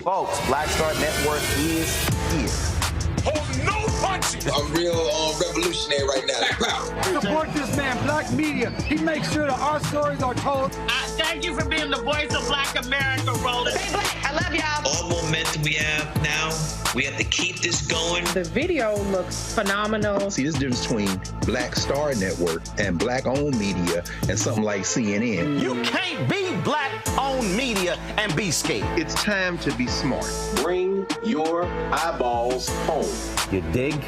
Folks, Black Star Network is here. Oh, no punches! I'm real revolutionary right now. Support this man, Black Media. He makes sure that our stories are told. Thank you for being the voice of Black America, Roland. Stay black. I love y'all. All momentum we have now, we have to keep this going. The video looks phenomenal. See, this difference between Black Star Network and Black-owned media and something like CNN. You can't be Black-owned media and be scared. It's time to be smart. Bring your eyeballs home. You dig?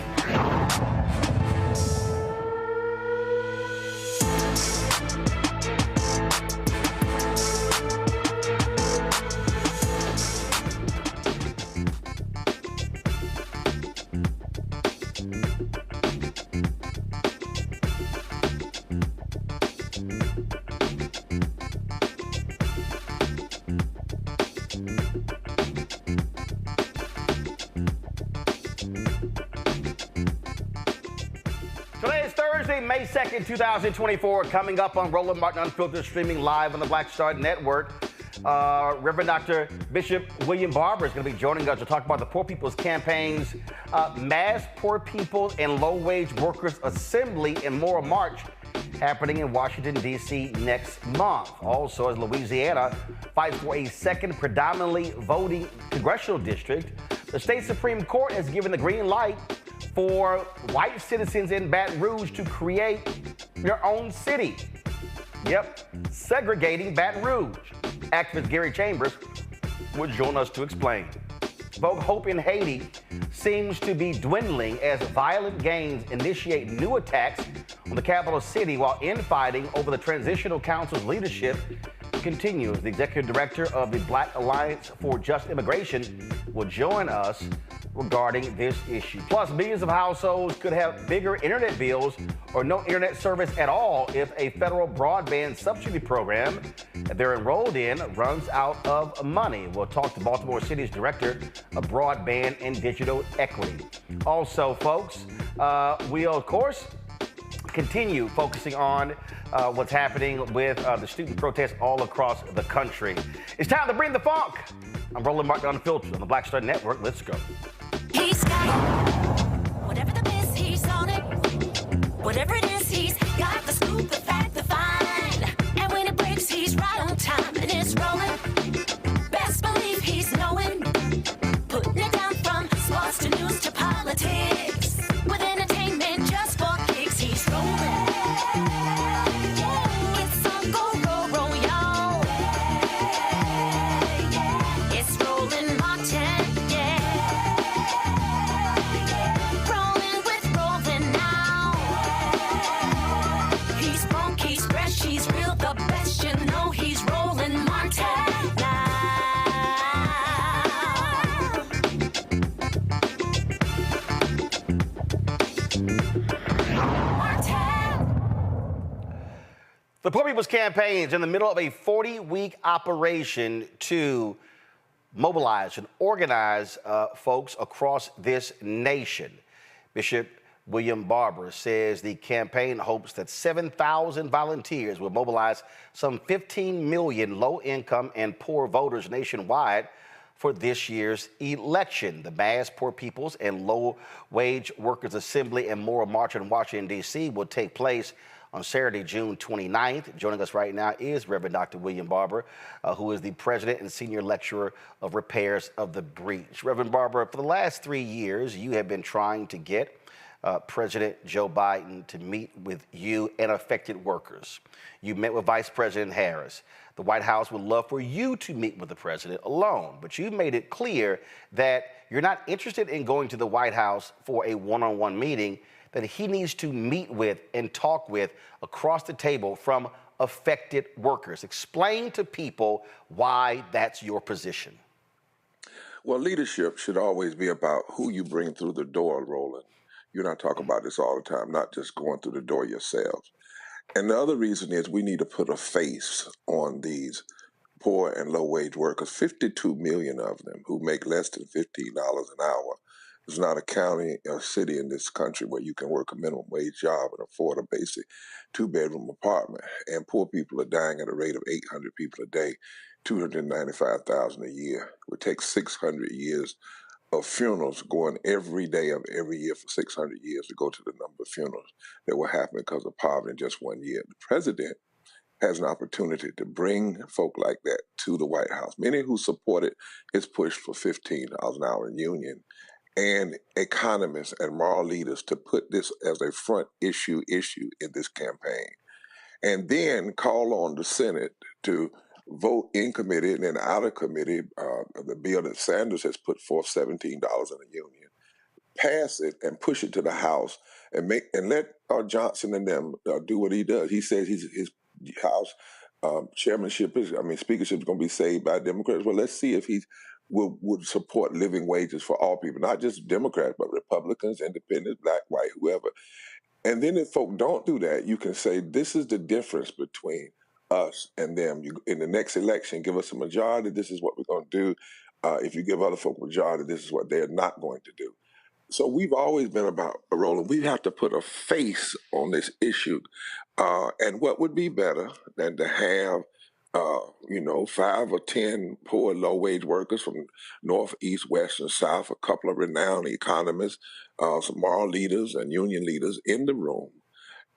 Today is Thursday, May 2nd, 2024. Coming up on Roland Martin Unfiltered, streaming live on the Black Star Network. Reverend Dr. Bishop William Barber is going to be joining us to talk about the Poor People's Campaign's Mass Poor People and Low-Wage Workers Assembly and Moral March happening in Washington, D.C. next month. Also, as Louisiana fights for a second predominantly voting congressional district, the state Supreme Court has given the green light for white citizens in Baton Rouge to create their own city. Yep, segregating Baton Rouge. Activist Gary Chambers will join us to explain. Vogue hope in Haiti seems to be dwindling as violent gangs initiate new attacks on the capital city, while infighting over the Transitional Council's leadership continues. The executive director of the Black Alliance for Just Immigration will join us regarding this issue. Plus, millions of households could have bigger internet bills or no internet service at all if a federal broadband subsidy program that they're enrolled in runs out of money. We'll talk to Baltimore City's Director of Broadband and Digital Equity. Also, folks, we'll, of course, continue focusing on what's happening with the student protests all across the country. It's time to bring the funk. I'm Roland Martin Unfiltered on the Black Star Network. Let's go. He's got whatever the best, he's on it. Whatever it is, he's got the scoop, the fact, the find. And when it breaks, he's right on time and it's rolling. Best believe he's knowing. Putting it down sports to news to politics. With entertainment just for kicks, he's rolling. It's Uncle Roro, y'all. It's Roland Martin, yeah. Rolling with Roland now. He's funk, he's fresh, he's real, the best. You know he's Roland Martin now. The Poor People's Campaign is in the middle of a 40-week operation to mobilize and organize folks across this nation. Bishop William Barber says the campaign hopes that 7,000 volunteers will mobilize some 15 million low-income and poor voters nationwide for this year's election. The Mass Poor People's and Low-Wage Workers Assembly and Moral March in Washington, D.C. will take place on Saturday, June 29th. Joining us right now is Reverend Dr. William Barber, who is the president and senior lecturer of repairs of the breach. Reverend Barber, for the last 3 years, you have been trying to get President Joe Biden to meet with you and affected workers. You met with Vice President Harris. The White House would love for you to meet with the president alone, but you've made it clear that you're not interested in going to the White House for a one-on-one meeting, that he needs to meet with and talk with across the table from affected workers. Explain to people why that's your position. Well, leadership should always be about who you bring through the door, Roland. You and I talk about this all the time, not just going through the door yourselves. And the other reason is we need to put a face on these poor and low-wage workers, 52 million of them who make less than $15 an hour. There's not a county or city in this country where you can work a minimum wage job and afford a basic two-bedroom apartment. And poor people are dying at a rate of 800 people a day, 295,000 a year. It would take 600 years of funerals going every day of every year for 600 years to go to the number of funerals that will happen because of poverty in just 1 year. The president has an opportunity to bring folk like that to the White House. Many who supported his push for $15 an hour in union, and economists and moral leaders to put this as a front issue in this campaign. And then call on the Senate to vote in committee and then out of committee, the bill that Sanders has put forth, $17 in a union, pass it and push it to the House and let Johnson and them do what he does. He says his House speakership is going to be saved by Democrats. Well, let's see if he would support living wages for all people, not just Democrats, but Republicans, independents, black, white, whoever. And then if folk don't do that, you can say, this is the difference between us and them. In the next election, give us a majority, this is what we're going to do. If you give other folk a majority, this is what they're not going to do. So we've always been about, Roland, we have to put a face on this issue. And what would be better than to have 5 or 10 poor, low-wage workers from North, East, West, and South, a couple of renowned economists, some moral leaders and union leaders in the room.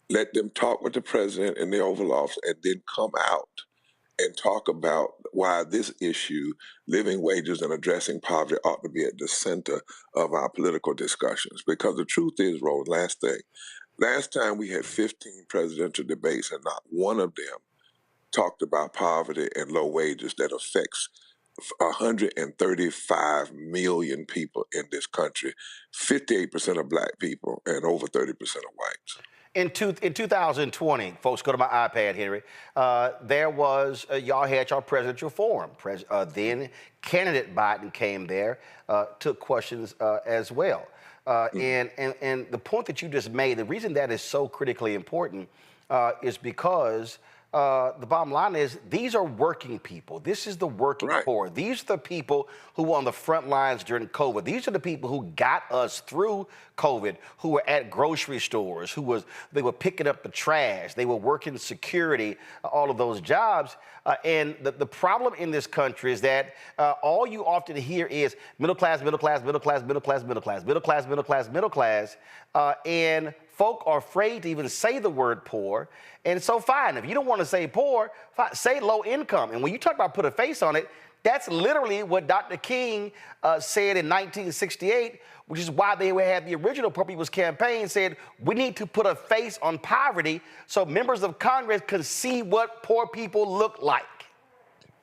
Let them talk with the president in the Oval Office and then come out and talk about why this issue, living wages and addressing poverty, ought to be at the center of our political discussions. Because the truth is, Roland, last time we had 15 presidential debates and not one of them talked about poverty and low wages that affects 135 million people in this country, 58% of black people and over 30% of whites. In 2020, folks, go to my iPad, Henry, there was, y'all had your presidential forum. Then candidate Biden came there, took questions as well. And the point that you just made, the reason that is so critically important is because the bottom line is these are working people. This is the working poor. These are the people who were on the front lines during COVID. These are the people who got us through COVID, who were at grocery stores, they were picking up the trash, they were working security, all of those jobs. And the problem in this country is that all you often hear is middle class, middle class, middle class, middle class, middle class, middle class, middle class, middle class, and folk are afraid to even say the word poor. And so fine, if you don't want to say poor, fine, say low income. And when you talk about put a face on it, That's literally what Dr. King said in 1968, which is why they had the original Poor People's Campaign said, we need to put a face on poverty so members of Congress can see what poor people look like.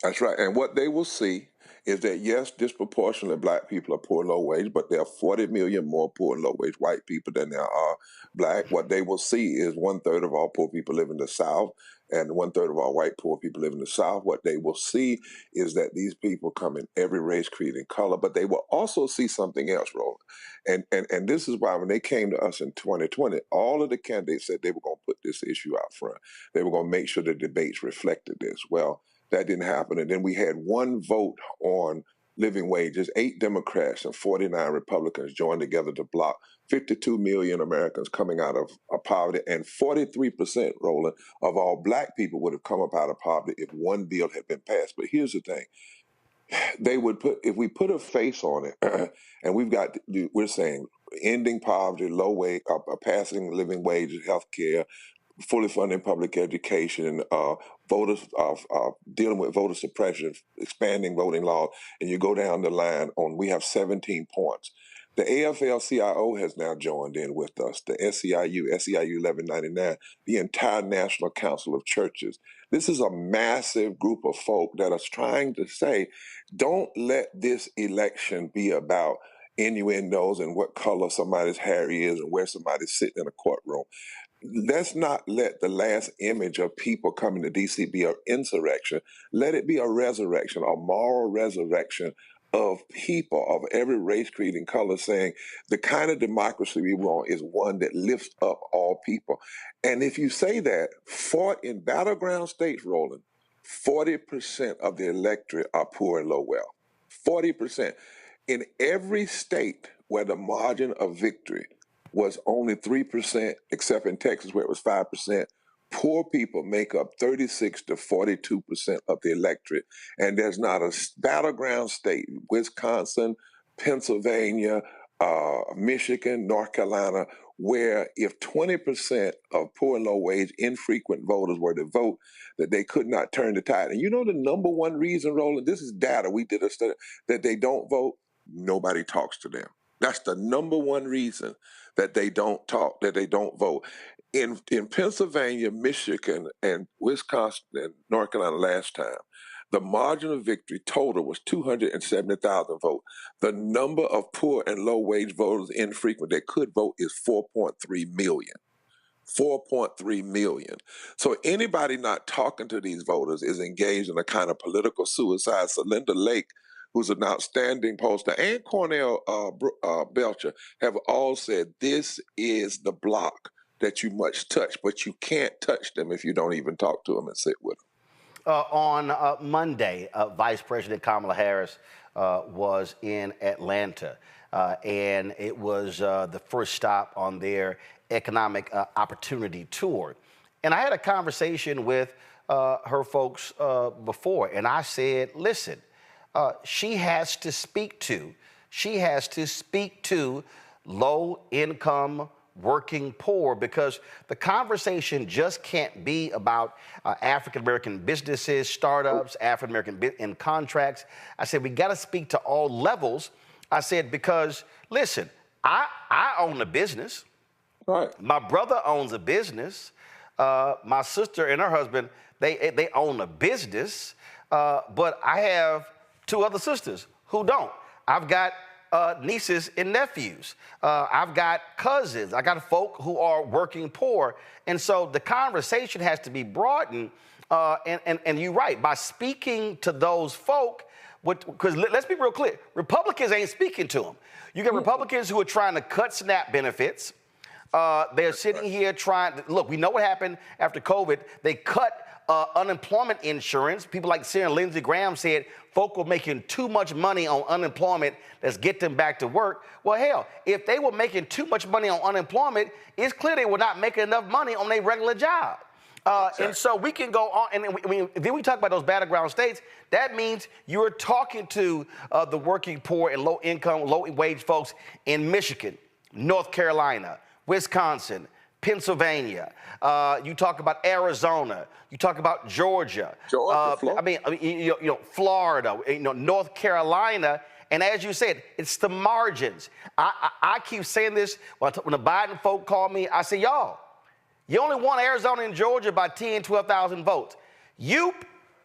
That's right. And what they will see is that, yes, disproportionately black people are poor and low wage, but there are 40 million more poor and low wage white people than there are black. What they will see is 1/3 of all poor people live in the South and 1/3 of all white poor people live in the South. What they will see is that these people come in every race, creed, and color, but they will also see something else, Roland. And this is why when they came to us in 2020, all of the candidates said they were going to put this issue out front. They were going to make sure the debates reflected this. Well, that didn't happen. And then we had one vote on living wages. 8 Democrats and 49 Republicans joined together to block 52 million Americans coming out of poverty, and 43%, Roland, of all black people would have come up out of poverty if one bill had been passed. But here's the thing. They would put, if we put a face on it, and we're saying ending poverty, low wage, passing living wages, health care, fully funding public education, dealing with voter suppression, expanding voting laws, and you go down the line we have 17 points. The AFL-CIO has now joined in with us, the SEIU 1199, the entire National Council of Churches. This is a massive group of folk that are trying to say, don't let this election be about innuendos and what color somebody's hair is and where somebody's sitting in a courtroom. Let's not let the last image of people coming to D.C. be an insurrection. Let it be a resurrection, a moral resurrection of people of every race, creed, and color, saying the kind of democracy we want is one that lifts up all people. And if you say that, in battleground states, Roland, 40% of the electorate are poor and low wealth. 40%. In every state where the margin of victory was only 3%, except in Texas where it was 5%, poor people make up 36 to 42% of the electorate. And there's not a battleground state, Wisconsin, Pennsylvania, Michigan, North Carolina, where if 20% of poor and low wage infrequent voters were to vote, that they could not turn the tide. And you know the number one reason, Roland, this is data, we did a study, that they don't vote? Nobody talks to them. That's the number one reason that they don't talk, that they don't vote. In Pennsylvania, Michigan, and Wisconsin, and North Carolina last time, the margin of victory total was 270,000 votes. The number of poor and low wage voters infrequent that could vote is 4.3 million. 4.3 million. So anybody not talking to these voters is engaged in a kind of political suicide. So Linda Lake, who's an outstanding pollster, and Cornell Belcher have all said this is the block that you must touch, but you can't touch them if you don't even talk to them and sit with them. On Monday, Vice President Kamala Harris was in Atlanta, and it was the first stop on their economic opportunity tour. And I had a conversation with her folks before, and I said, listen, she has to speak to low-income working poor, because the conversation just can't be about African-American businesses, startups, African-American in contracts. I said, we got to speak to all levels. I said, because, listen, I own a business. Right. My brother owns a business. My sister and her husband, they own a business. But I have 2 other sisters who don't. I've got nieces and nephews. I've got cousins. I got folk who are working poor. And so the conversation has to be broadened. And you're right, by speaking to those folk, because let's be real clear, Republicans ain't speaking to them. You got Republicans who are trying to cut SNAP benefits. They're sitting here trying to, look, we know what happened after COVID. They cut unemployment insurance. People like Sarah Lindsey Graham said folk were making too much money on unemployment. Let's get them back to work. Well, hell, if they were making too much money on unemployment, it's clear they were not making enough money on their regular job. And so we can go on, and then we talk about those battleground states. That means you're talking to the working poor and low-income, low-wage folks in Michigan, North Carolina, Wisconsin, Pennsylvania. You talk about Arizona. You talk about Georgia. Florida. Florida. North Carolina. And as you said, it's the margins. I keep saying this when the Biden folk call me. I say, y'all, you only won Arizona and Georgia by 10, 12,000 votes. You,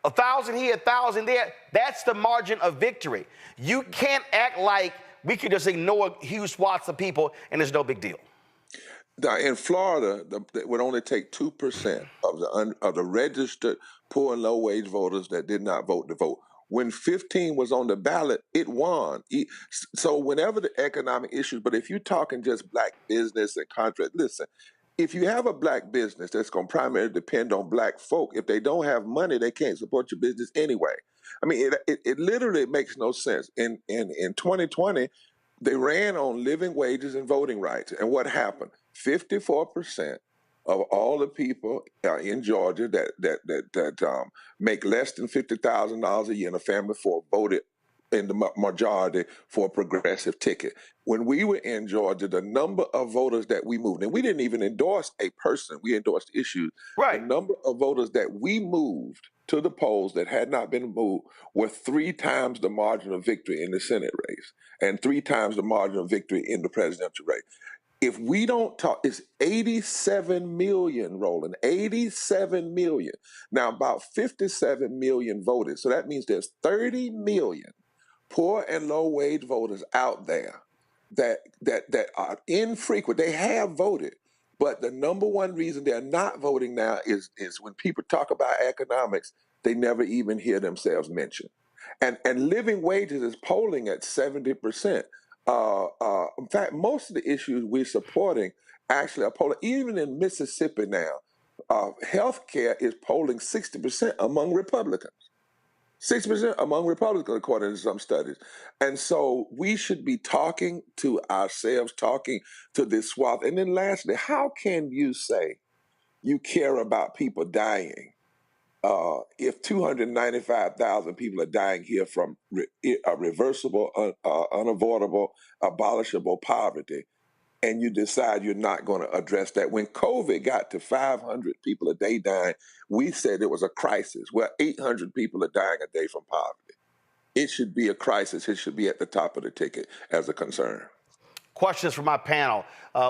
1,000 here, 1,000 there. That's the margin of victory. You can't act like we could just ignore huge swaths of people and there's no big deal. Now, in Florida, it would only take 2% of the registered poor and low-wage voters that did not vote to vote. When 15 was on the ballot, it won. So whenever the economic issues, but if you're talking just black business and contract, listen, if you have a black business that's going to primarily depend on black folk, if they don't have money, they can't support your business anyway. I mean, it literally makes no sense. In 2020, they ran on living wages and voting rights. And what happened? 54% of all the people in Georgia that make less than $50,000 a year in a family voted in the majority for a progressive ticket. When we were in Georgia, the number of voters that we moved, and we didn't even endorse a person, we endorsed issues. Right. The number of voters that we moved to the polls that had not been moved were 3 times the margin of victory in the Senate race and 3 times the margin of victory in the presidential race. If we don't talk, it's 87 million, Roland, 87 million. Now, about 57 million voted. So that means there's 30 million poor and low-wage voters out there that are infrequent. They have voted, but the number one reason they're not voting now is when people talk about economics, they never even hear themselves mentioned. And living wages is polling at 70%. In fact, most of the issues we're supporting actually are polling. Even in Mississippi now, healthcare is polling 60% among Republicans. 6% among Republicans, according to some studies. And so we should be talking to ourselves, talking to this swath. And then lastly, how can you say you care about people dying if 295,000 people are dying here from reversible, unavoidable, abolishable poverty, and you decide you're not going to address that? When COVID got to 500 people a day dying, we said it was a crisis. Well, 800 people are dying a day from poverty. It should be a crisis. It should be at the top of the ticket as a concern. Questions from my panel.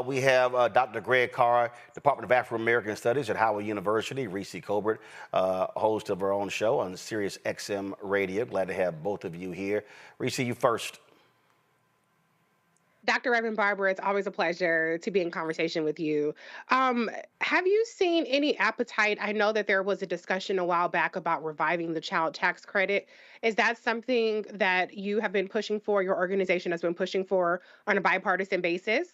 We have Dr. Greg Carr, Department of Afro-American Studies at Howard University, Reese Colbert, host of our own show on Sirius XM Radio. Glad to have both of you here. Reese, you first. Dr. Reverend Barber, it's always a pleasure to be in conversation with you. Have you seen any appetite? I know that there was a discussion a while back about reviving the child tax credit. Is that something that you have been pushing for, your organization has been pushing for on a bipartisan basis?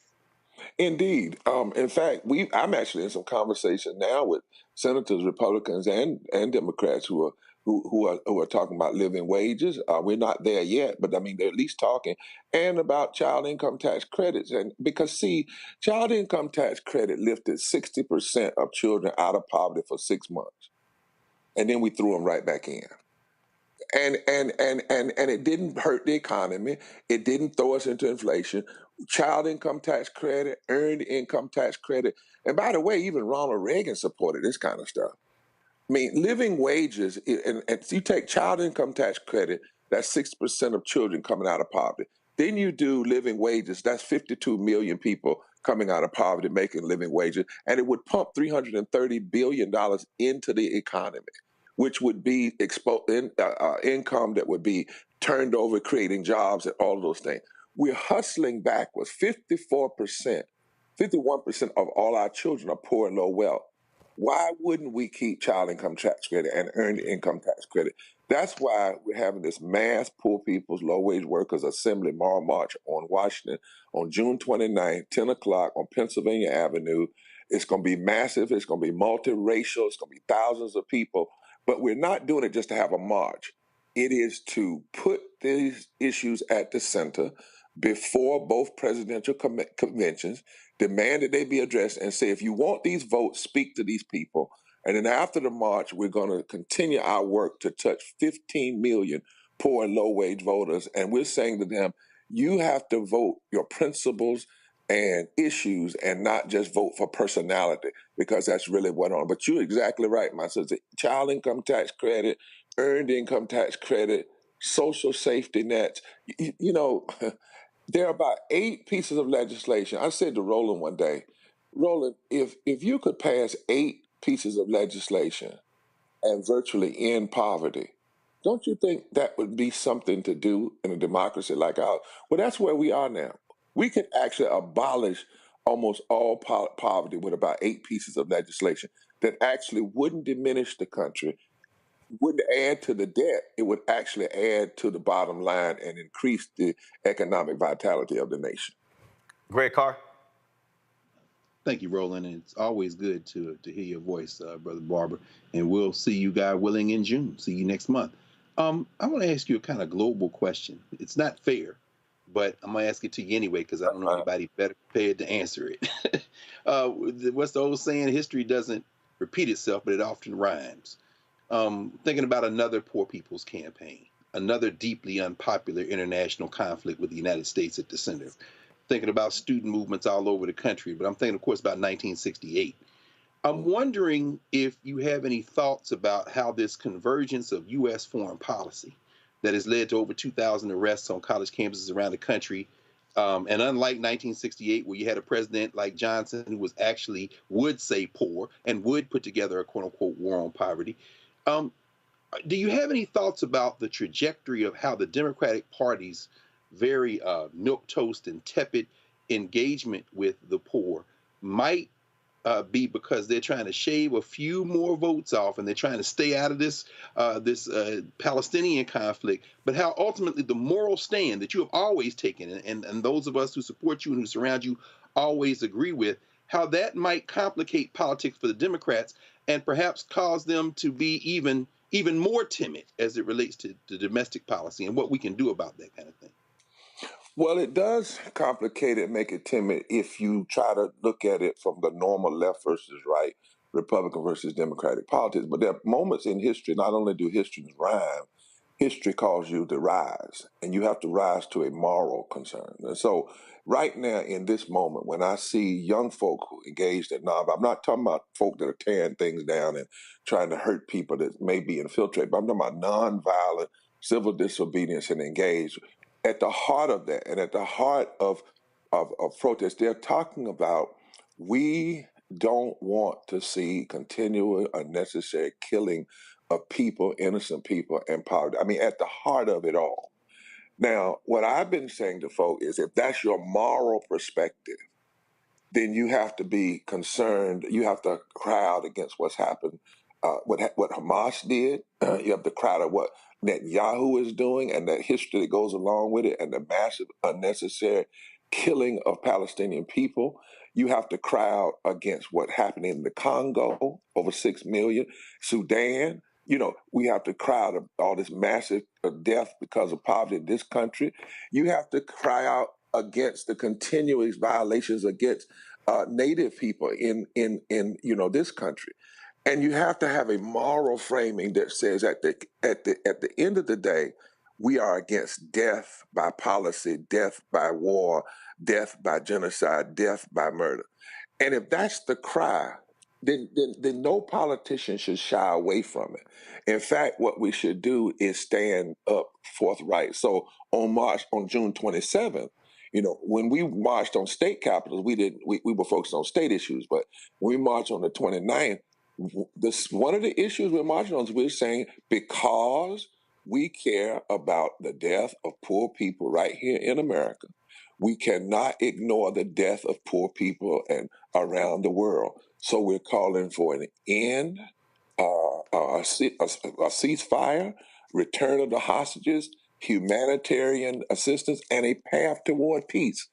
Indeed. In fact, I'm actually in some conversation now with senators, Republicans, and Democrats who are talking about living wages. We're not there yet, but I mean they're at least talking, and about child income tax credits. And because see, child income tax credit lifted 60% of children out of poverty for 6 months, and then we threw them right back in. And it didn't hurt the economy. It didn't throw us into inflation. Child income tax credit, earned income tax credit. And by the way, even Ronald Reagan supported this kind of stuff. I mean, living wages, and you take child income tax credit, that's 6% of children coming out of poverty. Then you do living wages, that's 52 million people coming out of poverty making living wages, and it would pump $330 billion into the economy, which would be income that would be turned over, creating jobs and all of those things. We're hustling backwards. 51% of all our children are poor and low wealth. Why wouldn't we keep child income tax credit and earned income tax credit? That's why we're having this mass poor people's low-wage workers assembly tomorrow march on Washington on June 29th, 10 o'clock on Pennsylvania Avenue. It's going to be massive. It's going to be multiracial. It's going to be thousands of people. But we're not doing it just to have a march. It is to put these issues at the center before both presidential conventions, demand that they be addressed, and say, if you want these votes, speak to these people. And then after the march, we're going to continue our work to touch 15 million poor and low-wage voters. And we're saying to them, you have to vote your principles and issues and not just vote for personality, because that's really what on. But you're exactly right, my sister. Child income tax credit, earned income tax credit, social safety nets. You know, there are about 8 pieces of legislation. I said to Roland one day, Roland, if you could pass 8 pieces of legislation and virtually end poverty, don't you think that would be something to do in a democracy like ours? Well, that's where we are now. We could actually abolish almost all poverty with about 8 pieces of legislation that actually wouldn't diminish the country, wouldn't add to the debt. It would actually add to the bottom line and increase the economic vitality of the nation. Greg Carr. Thank you, Roland. And it's always good to hear your voice, Brother Barber. And we'll see you, God willing, in June. See you next month. I want to ask you a kind of global question. It's not fair, but I'm going to ask it to you anyway because I don't know anybody better prepared to answer it. What's the old saying? History doesn't repeat itself, but it often rhymes. Thinking about another poor people's campaign, another deeply unpopular international conflict with the United States at the center. Thinking about student movements all over the country, but I'm thinking, of course, about 1968. I'm wondering if you have any thoughts about how this convergence of U.S. foreign policy that has led to over 2,000 arrests on college campuses around the country, and unlike 1968, where you had a president like Johnson who was actually would say poor and would put together a quote-unquote war on poverty, do you have any thoughts about the trajectory of how the Democratic Party's very milquetoast and tepid engagement with the poor might be because they're trying to shave a few more votes off and they're trying to stay out of this Palestinian conflict, but how ultimately the moral stand that you have always taken and those of us who support you and who surround you always agree with, how that might complicate politics for the Democrats and perhaps cause them to be even more timid as it relates to domestic policy and what we can do about that kind of thing. Well, it does complicate it, make it timid if you try to look at it from the normal left versus right, Republican versus Democratic politics. But there are moments in history, not only do histories rhyme, history calls you to rise, and you have to rise to a moral concern. And so right now in this moment, when I see young folk who engaged in I'm not talking about folk that are tearing things down and trying to hurt people that may be infiltrated, but I'm talking about nonviolent civil disobedience and engage. At the heart of that, and at the heart of protest, they're talking about we don't want to see continual unnecessary killing of people, innocent people, and poverty. I mean, at the heart of it all. Now, what I've been saying to folk is if that's your moral perspective, then you have to be concerned. You have to cry out against what's happened, what Hamas did. You have to cry out what Netanyahu is doing and the history that goes along with it and the massive unnecessary killing of Palestinian people. You have to cry out against what happened in the Congo, over 6 million, Sudan. You know, we have to cry out all this massive death because of poverty in this country. You have to cry out against the continuous violations against Native people in this country. And you have to have a moral framing that says at the end of the day, we are against death by policy, death by war, death by genocide, death by murder. And if that's the cry, then no politician should shy away from it. In fact, what we should do is stand up forthright. So on June 27th, when we marched on state capitals, we were focused on state issues, but when we marched on the 29th, one of the issues we're marching on is we're saying because we care about the death of poor people right here in America, we cannot ignore the death of poor people and around the world. So we're calling for an end, a ceasefire, return of the hostages, humanitarian assistance, and a path toward peace.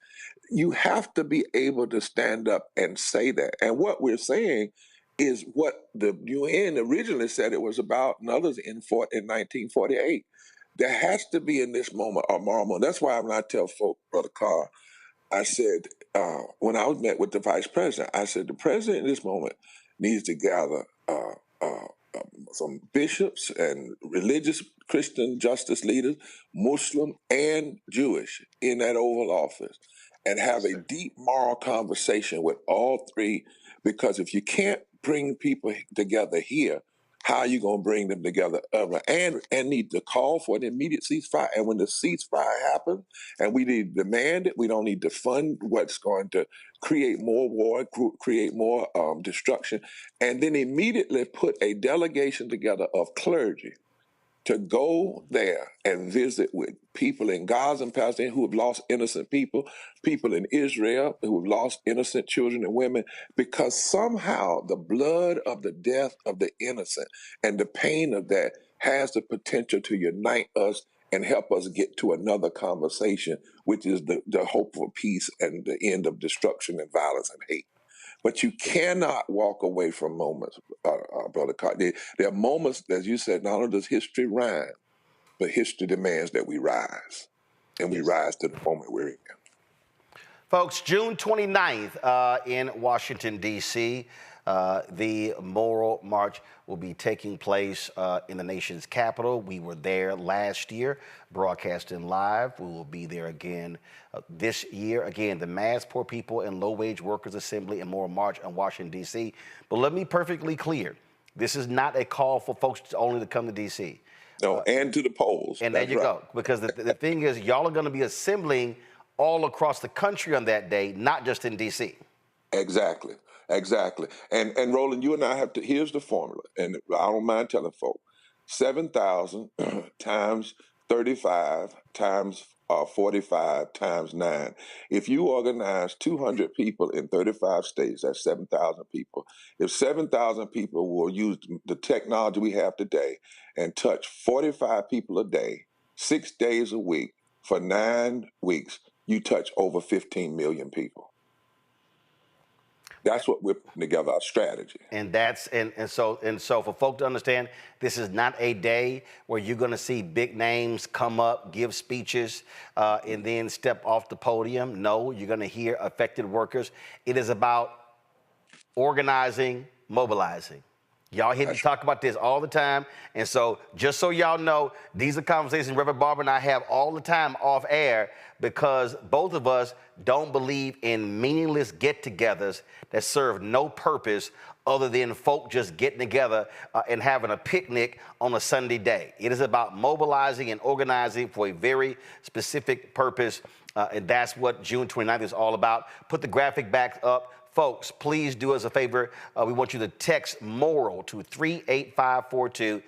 You have to be able to stand up and say that. And what we're saying is what the UN originally said it was about, and others in 1948. There has to be in this moment a moral moment. That's why when I tell folk, Brother Carr, I said, when I was met with the vice president, I said, the president in this moment needs to gather some bishops and religious Christian justice leaders, Muslim and Jewish, in that Oval Office, and have a deep moral conversation with all three, because if you can't bring people together here, how are you going to bring them together ever? And need to call for an immediate ceasefire. And when the ceasefire happens, and we need to demand it, we don't need to fund what's going to create more war, create more destruction, and then immediately put a delegation together of clergy to go there and visit with people in Gaza and Palestine who have lost innocent people, people in Israel who have lost innocent children and women, because somehow the blood of the death of the innocent and the pain of that has the potential to unite us and help us get to another conversation, which is the hope for peace and the end of destruction and violence and hate. But you cannot walk away from moments, Brother Carter. There are moments, as you said, not only does history rhyme, but history demands that we rise. And we rise to the moment we're in. Folks, June 29th in Washington, D.C., the Moral March will be taking place in the nation's capital. We were there last year, broadcasting live. We will be there again this year. Again, the Mass Poor People and Low-Wage Workers Assembly and Moral March in Washington, D.C. But let me be perfectly clear. This is not a call for folks only to come to D.C. No, and to the polls. And there you go. Because the thing is, y'all are going to be assembling all across the country on that day, not just in D.C. Exactly. Exactly. And Roland, you and I have to, here's the formula, and I don't mind telling folks, 7,000 times 35 times 45 times 9. If you organize 200 people in 35 states, that's 7,000 people. If 7,000 people will use the technology we have today and touch 45 people a day, 6 days a week, for 9 weeks, you touch over 15 million people. That's what we're putting together, our strategy. And that's and so for folk to understand, this is not a day where you're going to see big names come up, give speeches, and then step off the podium. No, you're going to hear affected workers. It is about organizing, mobilizing. Y'all hear me talk about this all the time. And so just so y'all know, these are conversations Reverend Barber and I have all the time off air, because both of us don't believe in meaningless get-togethers that serve no purpose other than folk just getting together and having a picnic on a Sunday day. It is about mobilizing and organizing for a very specific purpose, and that's what June 29th is all about. Put the graphic back up. Folks, please do us a favor. We want you to text MORAL to 38542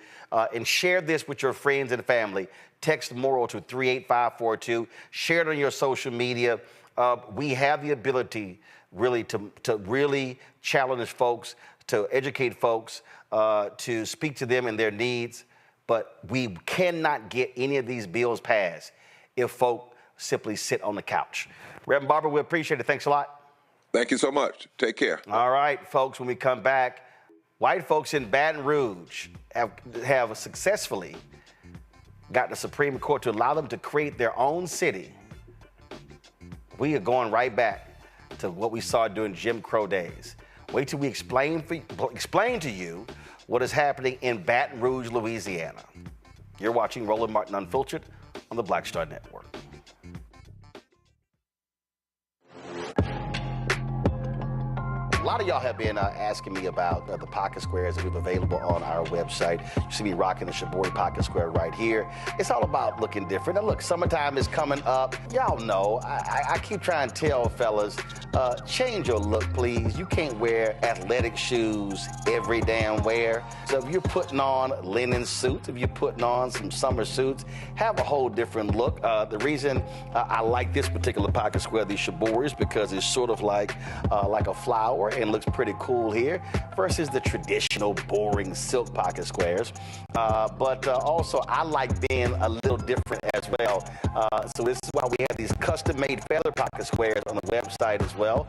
and share this with your friends and family. Text MORAL to 38542. Share it on your social media. We have the ability really to really challenge folks, to educate folks, to speak to them and their needs. But we cannot get any of these bills passed if folk simply sit on the couch. Reverend Barber, we appreciate it. Thanks a lot. Thank you so much. Take care. All right, folks, when we come back, white folks in Baton Rouge have successfully got the Supreme Court to allow them to create their own city. We are going right back to what we saw during Jim Crow days. Wait till we explain to you what is happening in Baton Rouge, Louisiana. You're watching Roland Martin Unfiltered on the Black Star Network. A lot of y'all have been asking me about the pocket squares that we have available on our website. You see me rocking the Shabori pocket square right here. It's all about looking different. And look, summertime is coming up. Y'all know, I keep trying to tell fellas, change your look, please. You can't wear athletic shoes every damn wear. So if you're putting on linen suits, if you're putting on some summer suits, have a whole different look. The reason I like this particular pocket square, the Shabori, is because it's sort of like a flower and looks pretty cool here versus the traditional boring silk pocket squares. But also I like being a little different as well. So this is why we have these custom-made feather pocket squares on the website as well.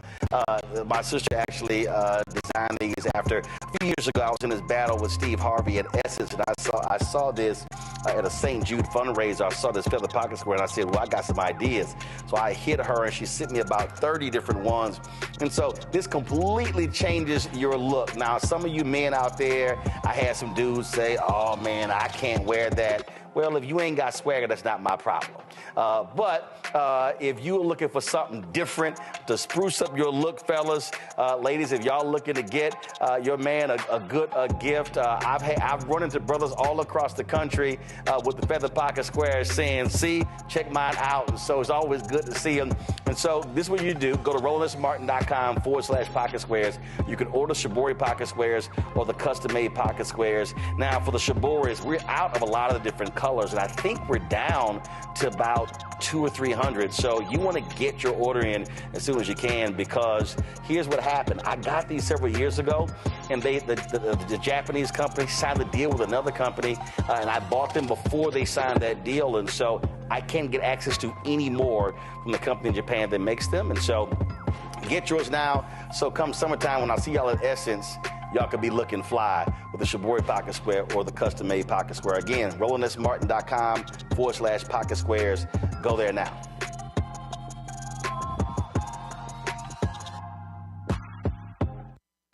My sister actually designed these after a few years ago. I was in this battle with Steve Harvey at Essence, and I saw this at a St. Jude fundraiser. I saw this feather pocket square, and I said, well, I got some ideas. So I hit her, and she sent me about 30 different ones. And so this completely changes your look. Now, some of you men out there, I had some dudes say, oh, man, I can't wear that. Well, if you ain't got swagger, that's not my problem. But if you're looking for something different to spruce up your look, fellas, ladies, if y'all looking to get your man a good gift, I've run into brothers all across the country with the feather pocket squares saying, see, check mine out. And so it's always good to see them. And so this is what you do. Go to RolandSMartin.com/pocket squares. You can order Shibori pocket squares or the custom-made pocket squares. Now, for the Shiboris, we're out of a lot of the different colors, and I think we're down to about 200 or 300. So you want to get your order in as soon as you can, because here's what happened. I got these several years ago, and the Japanese company signed a deal with another company, and I bought them before they signed that deal, and so I can't get access to any more from the company in Japan that makes them. And so get yours now. So come summertime, when I see y'all at Essence, y'all could be looking fly with the Shibori pocket square or the custom-made pocket square. Again, RolandSMartin.com/pocket squares. Go there now.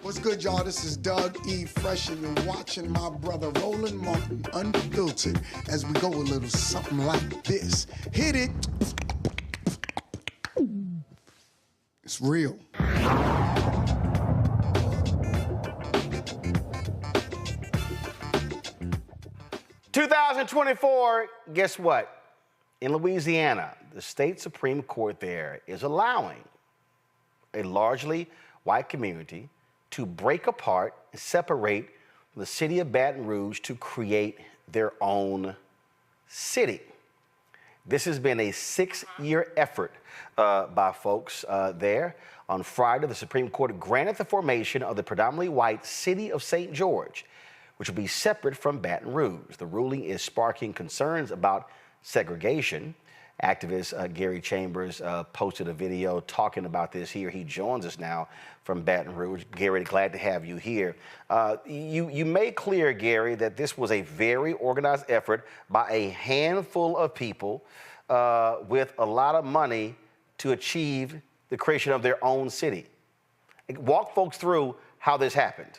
What's good, y'all? This is Doug E. Fresh, and you're watching my brother Roland Martin Unfiltered as we go a little something like this. Hit it. It's real. 2024, guess what? In Louisiana, the state Supreme Court there is allowing a largely white community to break apart and separate from the city of Baton Rouge to create their own city. This has been a 6-year effort by folks there. On Friday, the Supreme Court granted the formation of the predominantly white city of St. George, which will be separate from Baton Rouge. The ruling is sparking concerns about segregation. Activist Gary Chambers posted a video talking about this here. He joins us now from Baton Rouge. Gary, glad to have you here. You made clear, Gary, that this was a very organized effort by a handful of people with a lot of money to achieve the creation of their own city. Walk folks through how this happened.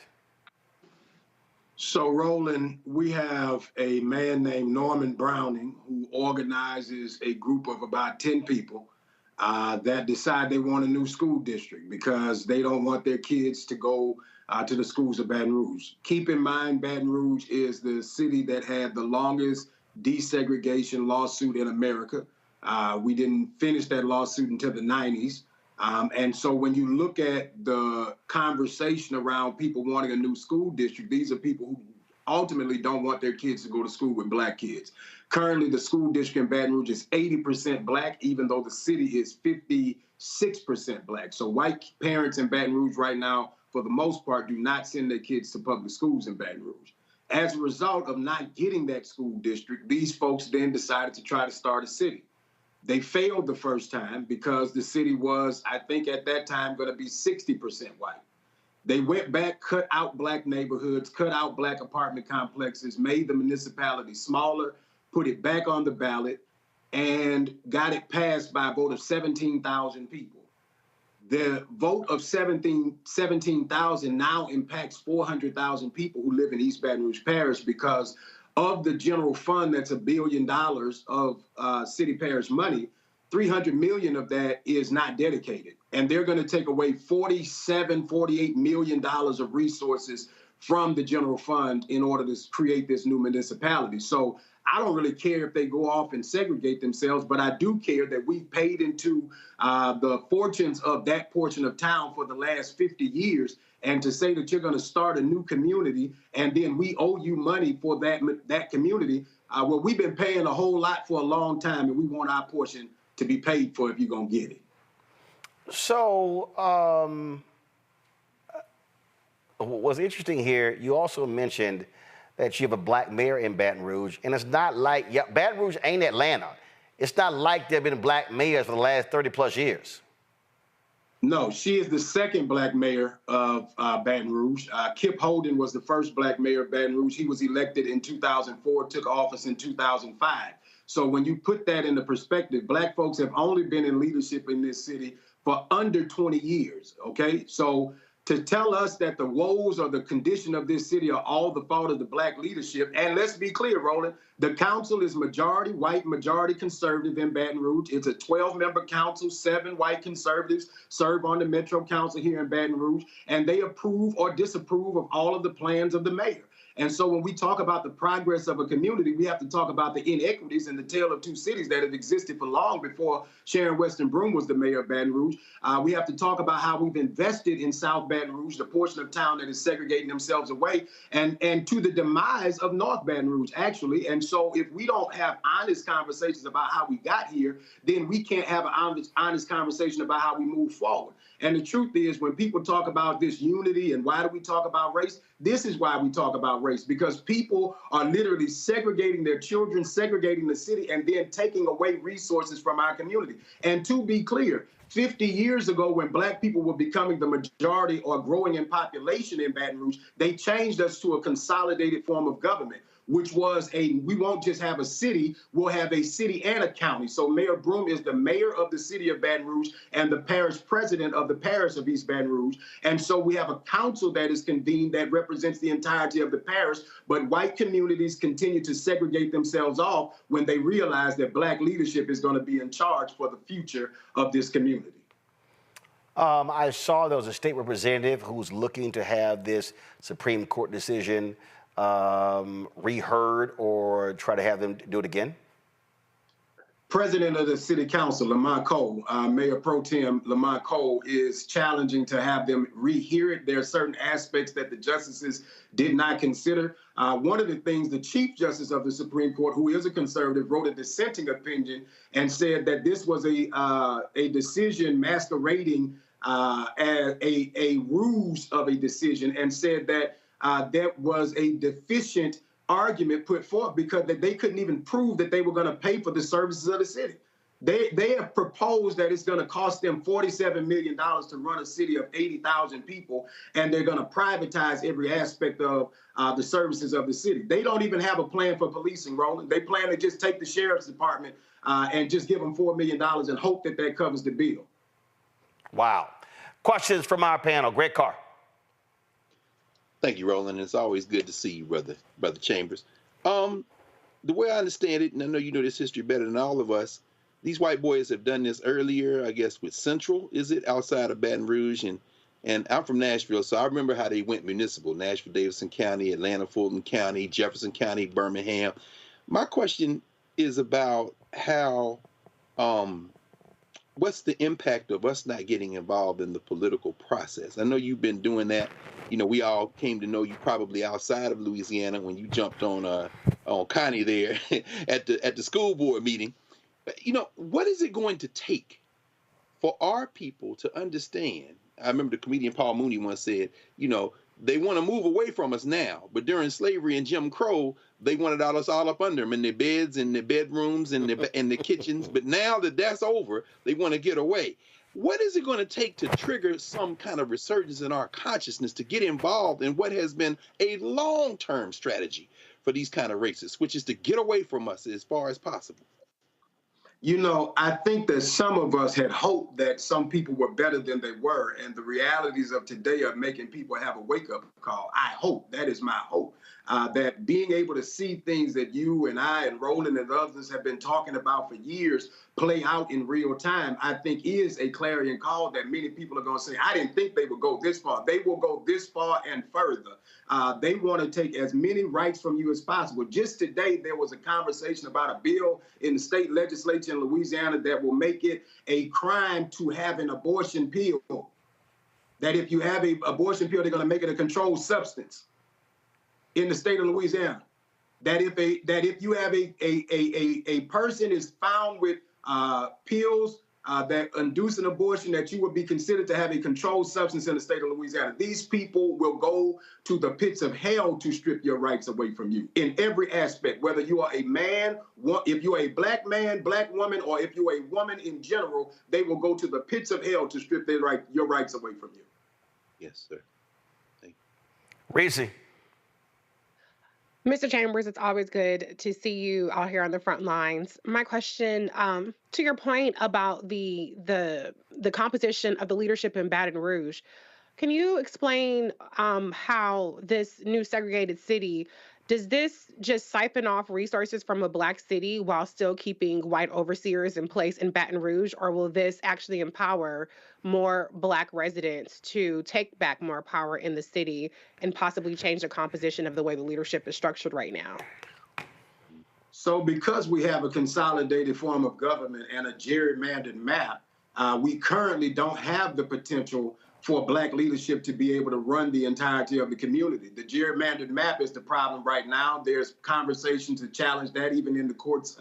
So, Roland, we have a man named Norman Browning who organizes a group of about 10 people that decide they want a new school district because they don't want their kids to go to the schools of Baton Rouge. Keep in mind, Baton Rouge is the city that had the longest desegregation lawsuit in America. We didn't finish that lawsuit until the 90s. And so when you look at the conversation around people wanting a new school district, these are people who ultimately don't want their kids to go to school with black kids. Currently, the school district in Baton Rouge is 80% black, even though the city is 56% black. So white parents in Baton Rouge right now, for the most part, do not send their kids to public schools in Baton Rouge. As a result of not getting that school district, these folks then decided to try to start a city. They failed the first time because the city was, I think at that time, going to be 60% white. They went back, cut out black neighborhoods, cut out black apartment complexes, made the municipality smaller, put it back on the ballot, and got it passed by a vote of 17,000 people. The vote of 17,000 now impacts 400,000 people who live in East Baton Rouge Parish because of the general fund that's $1 billion of city parish money, 300 million of that is not dedicated. And they're going to take away $48 million of resources from the general fund in order to create this new municipality. So I don't really care if they go off and segregate themselves, but I do care that we've paid into the fortunes of that portion of town for the last 50 years. And to say that you're going to start a new community and then we owe you money for that community, well, we've been paying a whole lot for a long time, and we want our portion to be paid for if you're going to get it. So what's interesting here, you also mentioned that you have a black mayor in Baton Rouge, and it's not like, Baton Rouge ain't Atlanta. It's not like there have been black mayors for the last 30 plus years. No, she is the second black mayor of Baton Rouge. Kip Holden was the first black mayor of Baton Rouge. He was elected in 2004, took office in 2005. So when you put that into perspective, black folks have only been in leadership in this city for under 20 years, okay? So to tell us that the woes or the condition of this city are all the fault of the black leadership. And let's be clear, Roland, the council is majority white, majority conservative in Baton Rouge. It's a 12-member council. 7 white conservatives serve on the Metro Council here in Baton Rouge, and they approve or disapprove of all of the plans of the mayor. And so when we talk about the progress of a community, we have to talk about the inequities and the tale of two cities that have existed for long before Sharon Weston Broome was the mayor of Baton Rouge. We have to talk about how we've invested in South Baton Rouge, the portion of town that is segregating themselves away, and to the demise of North Baton Rouge, actually. And so if we don't have honest conversations about how we got here, then we can't have an honest conversation about how we move forward. And the truth is, when people talk about this unity and why do we talk about race, this is why we talk about race, because people are literally segregating their children, segregating the city, and then taking away resources from our community. And to be clear, 50 years ago, when black people were becoming the majority or growing in population in Baton Rouge, they changed us to a consolidated form of government, which was we won't just have a city, we'll have a city and a county. So Mayor Broome is the mayor of the city of Baton Rouge and the parish president of the parish of East Baton Rouge. And so we have a council that is convened that represents the entirety of the parish, but white communities continue to segregate themselves off when they realize that black leadership is going to be in charge for the future of this community. I saw there was a state representative who's looking to have this Supreme Court decision reheard or try to have them do it again? President of the City Council, Lamont Cole, Mayor Pro Tem Lamont Cole, is challenging to have them rehear it. There are certain aspects that the justices did not consider. One of the things the Chief Justice of the Supreme Court, who is a conservative, wrote a dissenting opinion and said that this was a decision masquerading as a ruse of a decision, and said that that was a deficient argument put forth because they couldn't even prove that they were going to pay for the services of the city. They have proposed that it's going to cost them $47 million to run a city of 80,000 people, and they're going to privatize every aspect of the services of the city. They don't even have a plan for policing, Roland. They plan to just take the sheriff's department and just give them $4 million and hope that that covers the bill. Wow. Questions from our panel. Greg Carr. Thank you, Roland. It's always good to see you, Brother Chambers. The way I understand it, and I know you know this history better than all of us, these white boys have done this earlier, I guess, with Central, is it, outside of Baton Rouge? And I'm from Nashville, so I remember how they went municipal, Nashville, Davidson County, Atlanta, Fulton County, Jefferson County, Birmingham. My question is about how, what's the impact of us not getting involved in the political process? I know you've been doing that. You know, we all came to know you probably outside of Louisiana when you jumped on Connie there at the school board meeting. You know, what is it going to take for our people to understand? I remember the comedian Paul Mooney once said, you know, they want to move away from us now, but during slavery and Jim Crow, they wanted us all up under them in their beds, in their bedrooms, in the kitchens. But now that that's over, they want to get away. What is it going to take to trigger some kind of resurgence in our consciousness to get involved in what has been a long-term strategy for these kind of racists, which is to get away from us as far as possible? You know, I think that some of us had hoped that some people were better than they were, and the realities of today are making people have a wake-up call. I hope, that is my hope, that being able to see things that you and I and Roland and others have been talking about for years play out in real time, I think is a clarion call that many people are going to say, I didn't think they would go this far. They will go this far and further. They want to take as many rights from you as possible. Just today, there was a conversation about a bill in the state legislature in Louisiana that will make it a crime to have an abortion pill. That if you have an abortion pill, they're going to make it a controlled substance in the state of Louisiana. That if you have a person is found with pills that induce an abortion, that you would be considered to have a controlled substance in the state of Louisiana. These people will go to the pits of hell to strip your rights away from you in every aspect, whether you are a man, if you're a black man, black woman, or if you're a woman in general, they will go to the pits of hell to strip your rights away from you. Yes, sir. Thank you. Reese. Mr. Chambers, it's always good to see you out here on the front lines. My question, to your point about the composition of the leadership in Baton Rouge, Can you explain how this new segregated city, does this just siphon off resources from a black city while still keeping white overseers in place in Baton Rouge, or will this actually empower more black residents to take back more power in the city and possibly change the composition of the way the leadership is structured right now? So because we have a consolidated form of government and a gerrymandered map, we currently don't have the potential for black leadership to be able to run the entirety of the community. The gerrymandered map is the problem right now. There's conversation to challenge that even in the courts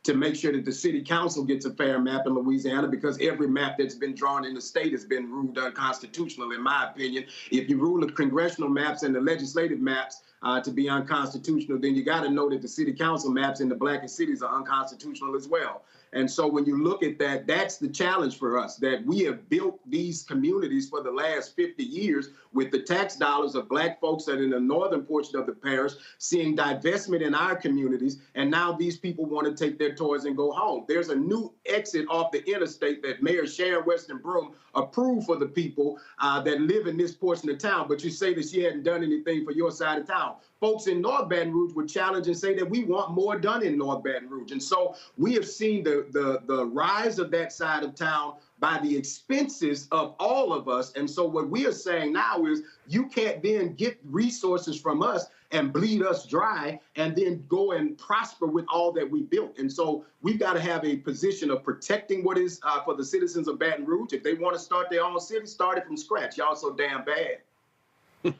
to make sure that the city council gets a fair map in Louisiana, because every map that's been drawn in the state has been ruled unconstitutional, in my opinion. If you rule the congressional maps and the legislative maps to be unconstitutional, then you got to know that the city council maps in the blackest cities are unconstitutional as well. And so when you look at that, that's the challenge for us, that we have built these communities for the last 50 years with the tax dollars of black folks that in the northern portion of the parish, seeing divestment in our communities. And now these people want to take their toys and go home. There's a new exit off the interstate that Mayor Sharon Weston Broome approved for the people that live in this portion of town. But you say that she hadn't done anything for your side of town. Folks in North Baton Rouge would challenge and say that we want more done in North Baton Rouge. And so we have seen the rise of that side of town by the expenses of all of us. And so what we are saying now is you can't then get resources from us and bleed us dry and then go and prosper with all that we built. And so we've got to have a position of protecting what is for the citizens of Baton Rouge. If they want to start their own city, start it from scratch. Y'all so damn bad.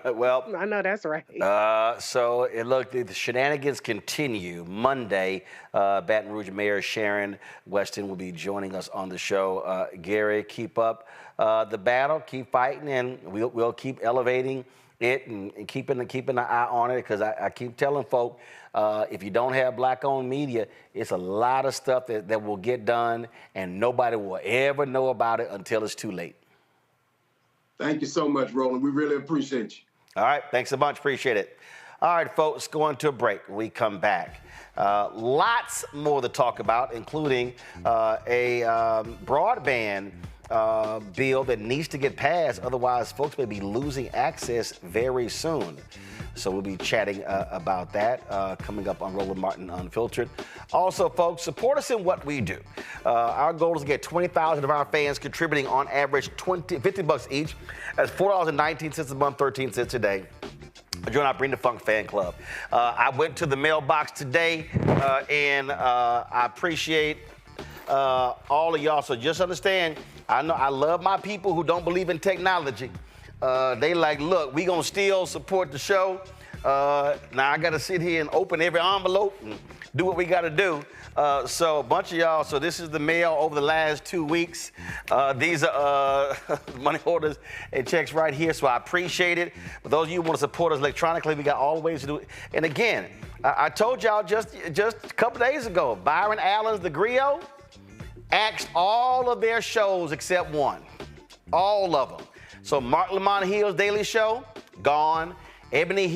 Well, I know that's right. So look, the shenanigans continue. Monday, Baton Rouge Mayor Sharon Weston will be joining us on the show. Gary, keep up the battle, keep fighting, and we'll keep elevating it and keeping an eye on it, because I keep telling folk, if you don't have black-owned media, it's a lot of stuff that will get done, and nobody will ever know about it until it's too late. Thank you so much, Roland. We really appreciate you. All right. Thanks a bunch. Appreciate it. All right, folks, going to a break. When we come back, lots more to talk about, including a broadband bill that needs to get passed. Otherwise, folks may be losing access very soon. So we'll be chatting about that coming up on Roland Martin Unfiltered. Also, folks, support us in what we do. Our goal is to get 20,000 of our fans contributing on average $50 each. That's $4.19 a month, 13 cents a day. Join our Bring the Funk fan club. I went to the mailbox today, and I appreciate all of y'all. So just understand, I know I love my people who don't believe in technology. They like, look, we gonna still support the show. Now I gotta sit here and open every envelope and do what we gotta do. So a bunch of y'all, so this is the mail over the last 2 weeks. These are money orders and checks right here, so I appreciate it. For those of you who want to support us electronically, we got all the ways to do it. And again, I told y'all just a couple days ago, Byron Allen's The Griot axed all of their shows except one. All of them. So Mark Lamont Hill's Daily Show, gone. Ebony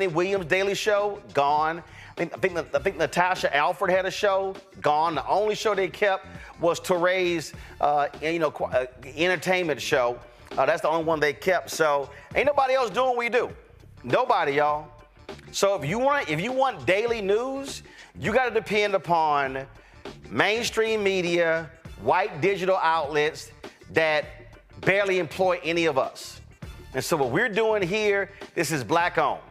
Williams' Daily Show, gone. I think Natasha Alford had a show, gone. The only show they kept was Torre's, entertainment show. That's the only one they kept. So ain't nobody else doing what we do. Nobody, y'all. So if you want daily news, you got to depend upon mainstream media, white digital outlets that barely employ any of us. And so what we're doing here, this is black owned.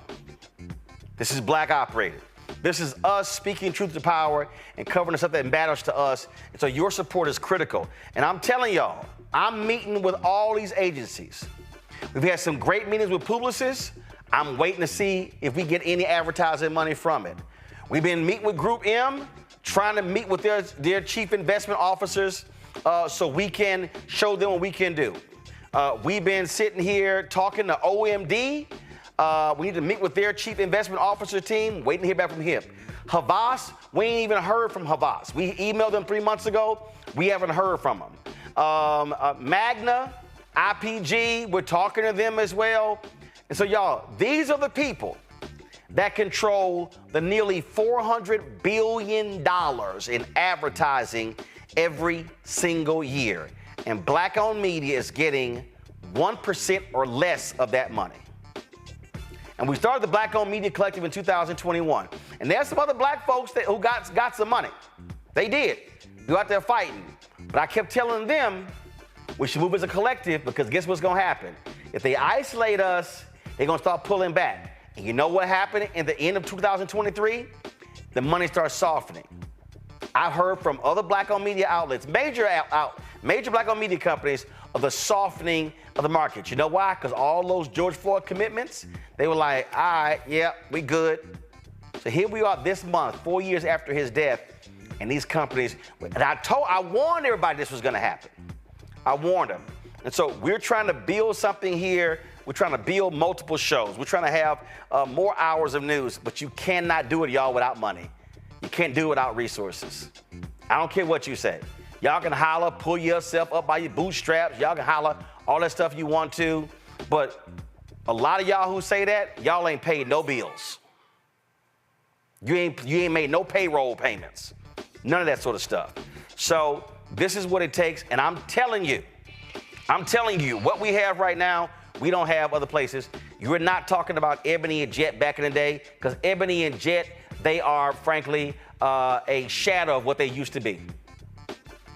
This is black operated. This is us speaking truth to power and covering the stuff that matters to us. And so your support is critical. And I'm telling y'all, I'm meeting with all these agencies. We've had some great meetings with Publicis. I'm waiting to see if we get any advertising money from it. We've been meeting with Group M, trying to meet with their chief investment officers so we can show them what we can do. We've been sitting here talking to OMD. We need to meet with their chief investment officer team, waiting to hear back from him. Havas, we ain't even heard from Havas. We emailed them 3 months ago. We haven't heard from them. Magna, IPG, we're talking to them as well. And so, y'all, these are the people that control the nearly $400 billion in advertising every single year. and black-owned media is getting 1% or less of that money. And we started the Black-Owned Media Collective in 2021. And there's some other black folks who got some money. They did. They're out there fighting. But I kept telling them we should move as a collective, because guess what's going to happen? If they isolate us, they're going to start pulling back. And you know what happened in the end of 2023? The money starts softening. I've heard from other black-owned media outlets, major black-owned media companies, of the softening of the market. You know why? Because all those George Floyd commitments, they were like, all right, yeah, we good. So here we are this month, 4 years after his death, and these companies, and I warned everybody this was going to happen. I warned them. And so we're trying to build something here. We're trying to build multiple shows. We're trying to have more hours of news, but you cannot do it, y'all, without money. You can't do it without resources. I don't care what you say. Y'all can holler, pull yourself up by your bootstraps. Y'all can holler all that stuff you want to. But a lot of y'all who say that, y'all ain't paid no bills. You ain't made no payroll payments. None of that sort of stuff. So this is what it takes. And I'm telling you, what we have right now, we don't have other places. You're not talking about Ebony and Jet back in the day, because Ebony and Jet, they are, frankly, a shadow of what they used to be.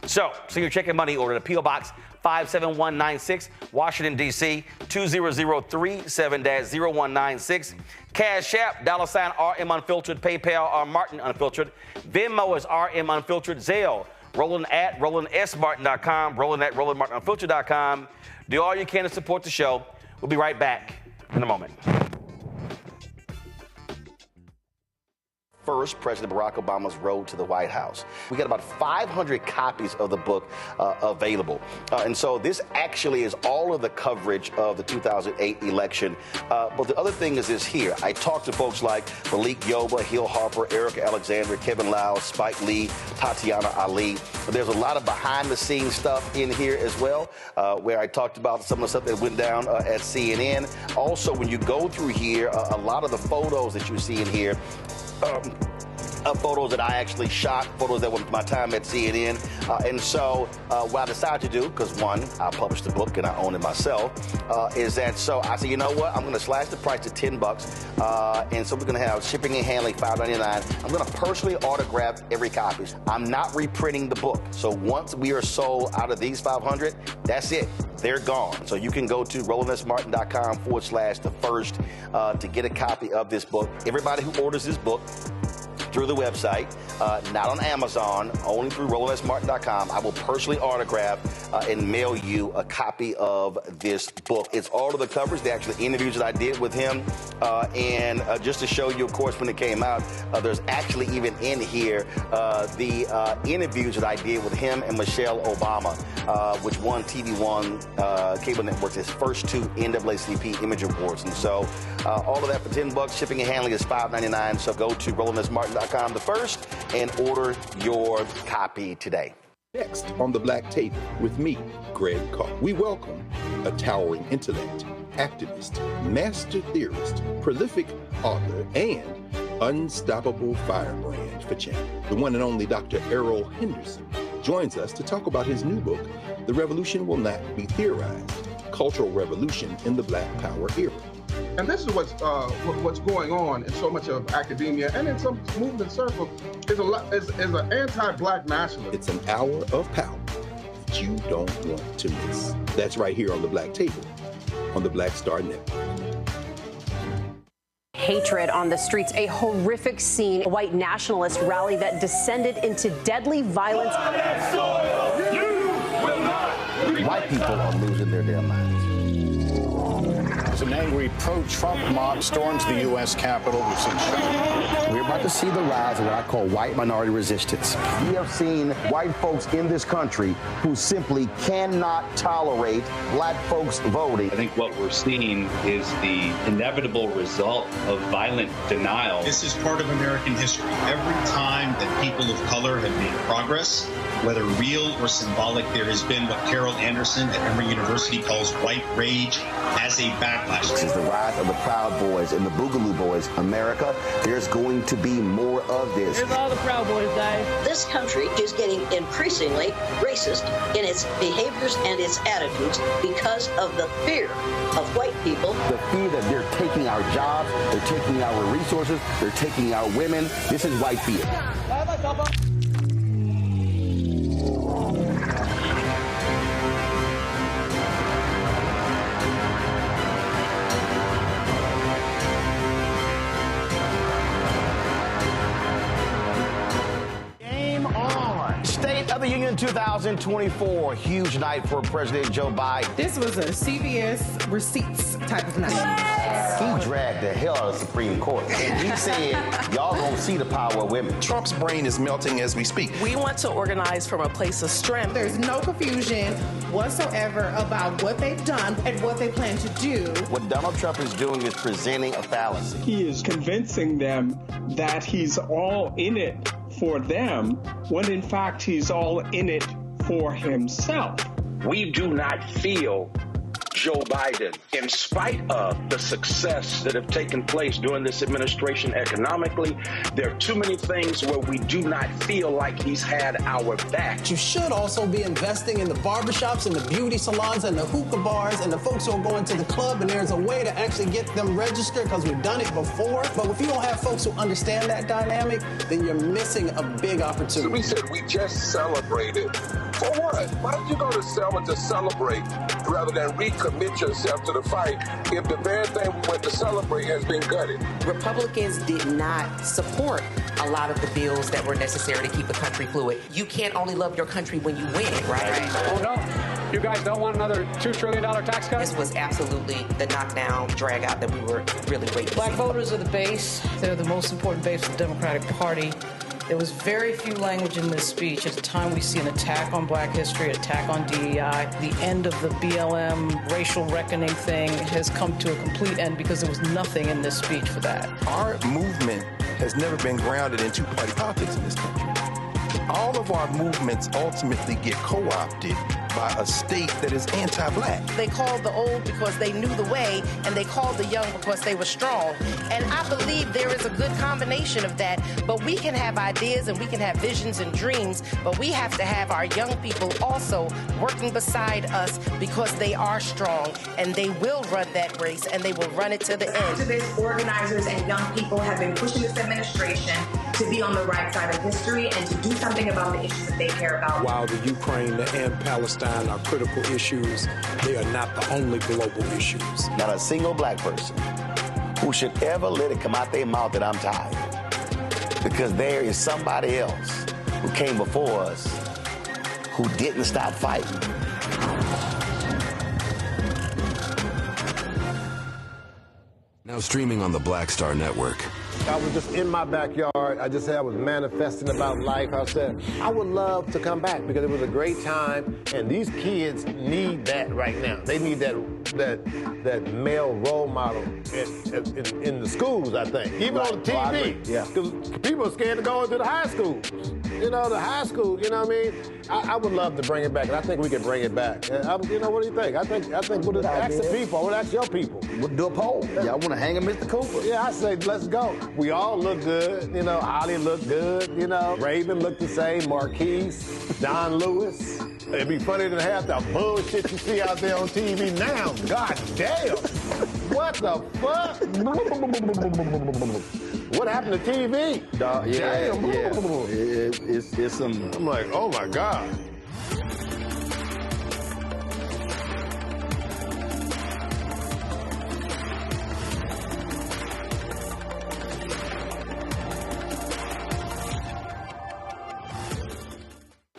So your check and money order to P.O. Box 57196, Washington, D.C., 20037-0196. Cash App, $RM Unfiltered. PayPal, R Martin Unfiltered. Venmo is RM Unfiltered. Zelle, Roland at RolandSMartin.com, Roland at RolandMartinUnfiltered.com. Do all you can to support the show. We'll be right back in a moment. First, President Barack Obama's road to the White House. We got about 500 copies of the book available. And so this actually is all of the coverage of the 2008 election. But the other thing is this here. I talked to folks like Malik Yoba, Hill Harper, Erica Alexander, Kevin Lau, Spike Lee, Tatiana Ali. But there's a lot of behind-the-scenes stuff in here as well, where I talked about some of the stuff that went down at CNN. Also, when you go through here, a lot of the photos that you see in here, photos that I actually shot, photos that were my time at CNN. And so what I decided to do, because one, I published the book and I own it myself, is that so I said, you know what, I'm going to slash the price to $10. And so we're going to have shipping and handling, $5.99. I'm going to personally autograph every copy. I'm not reprinting the book. So once we are sold out of these 500, that's it. They're gone. So you can go to RolandSMartin.com/the-first to get a copy of this book. Everybody who orders this book through the website, not on Amazon, only through RolandSMartin.com, I will personally autograph and mail you a copy of this book. It's all of the coverage, the actual interviews that I did with him. And just to show you, of course, when it came out, there's actually even in here the interviews that I did with him and Michelle Obama, which won TV One cable networks its first 2 NAACP Image Awards. And so all of that for $10. Shipping and handling is $5.99. So go to RolandSMartin.com the first and order your copy today. Next on the Black Table with me, Greg Carr. We welcome a towering intellect, activist, master theorist, prolific author, and unstoppable firebrand for change. The one and only Dr. Errol Henderson joins us to talk about his new book, The Revolution Will Not Be Theorized, Cultural Revolution in the Black Power Era. And this is what's going on in so much of academia and in some movement circles is an anti-Black nationalism. It's an hour of power that you don't want to miss. That's right here on the Black Table on the Black Star Network. Hatred on the streets, a horrific scene, a white nationalist rally that descended into deadly violence. White people are losing their damn minds. An angry pro-Trump mob storms the U.S. Capitol. We're about to see the rise of what I call white minority resistance. We have seen white folks in this country who simply cannot tolerate black folks voting. I think what we're seeing is the inevitable result of violent denial. This is part of American history. Every time that people of color have made progress, whether real or symbolic, there has been what Carol Anderson at Emory University calls white rage as a backlash. This is the rise of the Proud Boys and the Boogaloo Boys. America, there's going to be more of this. Here's all the Proud Boys, guys. This country is getting increasingly racist in its behaviors and its attitudes because of the fear of white people. The fear that they're taking our jobs, they're taking our resources, they're taking our women. This is white fear. State of the Union 2024, huge night for President Joe Biden. This was a CVS receipts type of night. He dragged the hell out of the Supreme Court. And he said, y'all gonna see the power of women. Trump's brain is melting as we speak. We want to organize from a place of strength. There's no confusion whatsoever about what they've done and what they plan to do. What Donald Trump is doing is presenting a fallacy. He is convincing them that he's all in it for them, when in fact he's all in it for himself. We do not feel Joe Biden, in spite of the success that have taken place during this administration economically. There are too many things where we do not feel like he's had our back. You should also be investing in the barbershops and the beauty salons and the hookah bars and the folks who are going to the club, and there's a way to actually get them registered because we've done it before. But if you don't have folks who understand that dynamic, then you're missing a big opportunity. So we said we just celebrated. For what? Why did you go to Selma to celebrate rather than recommit yourself to the fight if the very thing we went to celebrate has been gutted? Republicans did not support a lot of the bills that were necessary to keep the country fluid. You can't only love your country when you win, right? Oh, no. You guys don't want another $2 trillion tax cut? This was absolutely the knockdown, drag out that we were really waiting to see. Black voters are the base. They're the most important base of the Democratic Party. There was very few language in this speech. At the time, we see an attack on black history, an attack on DEI. The end of the BLM racial reckoning thing has come to a complete end because there was nothing in this speech for that. Our movement has never been grounded in two-party politics in this country. All of our movements ultimately get co-opted by a state that is anti-black. They called the old because they knew the way, and they called the young because they were strong. And I believe there is a good combination of that. But we can have ideas and we can have visions and dreams, but we have to have our young people also working beside us because they are strong and they will run that race and they will run it to the end. Activists, organizers, and young people have been pushing this administration to be on the right side of history and to do something about the issues that they care about. While the Ukraine and Palestine are critical issues, they are not the only global issues. Not a single black person who should ever let it come out their mouth that I'm tired. Because there is somebody else who came before us who didn't stop fighting. Now streaming on the Black Star Network. I was just in my backyard. I just said I was manifesting about life. I said, I would love to come back because it was a great time, and these kids need that right now. They need that male role model in the schools, I think. Even on the TV. Yeah. Because people are scared to go into the high schools. You know, the high school, you know what I mean? I would love to bring it back, and I think we can bring it back. You know, what do you think? I think we'll ask the people. I would ask your people. We'll do a poll. Y'all want to hang him, Mr. Cooper? Yeah, I say, let's go. We all look good. You know, Holly looked good. You know, Raven looked the same. Marquise, Don Lewis. It'd be funny to have the bullshit you see out there on TV now. God damn. What the fuck? What happened to TV? It's some... I'm like, oh my God.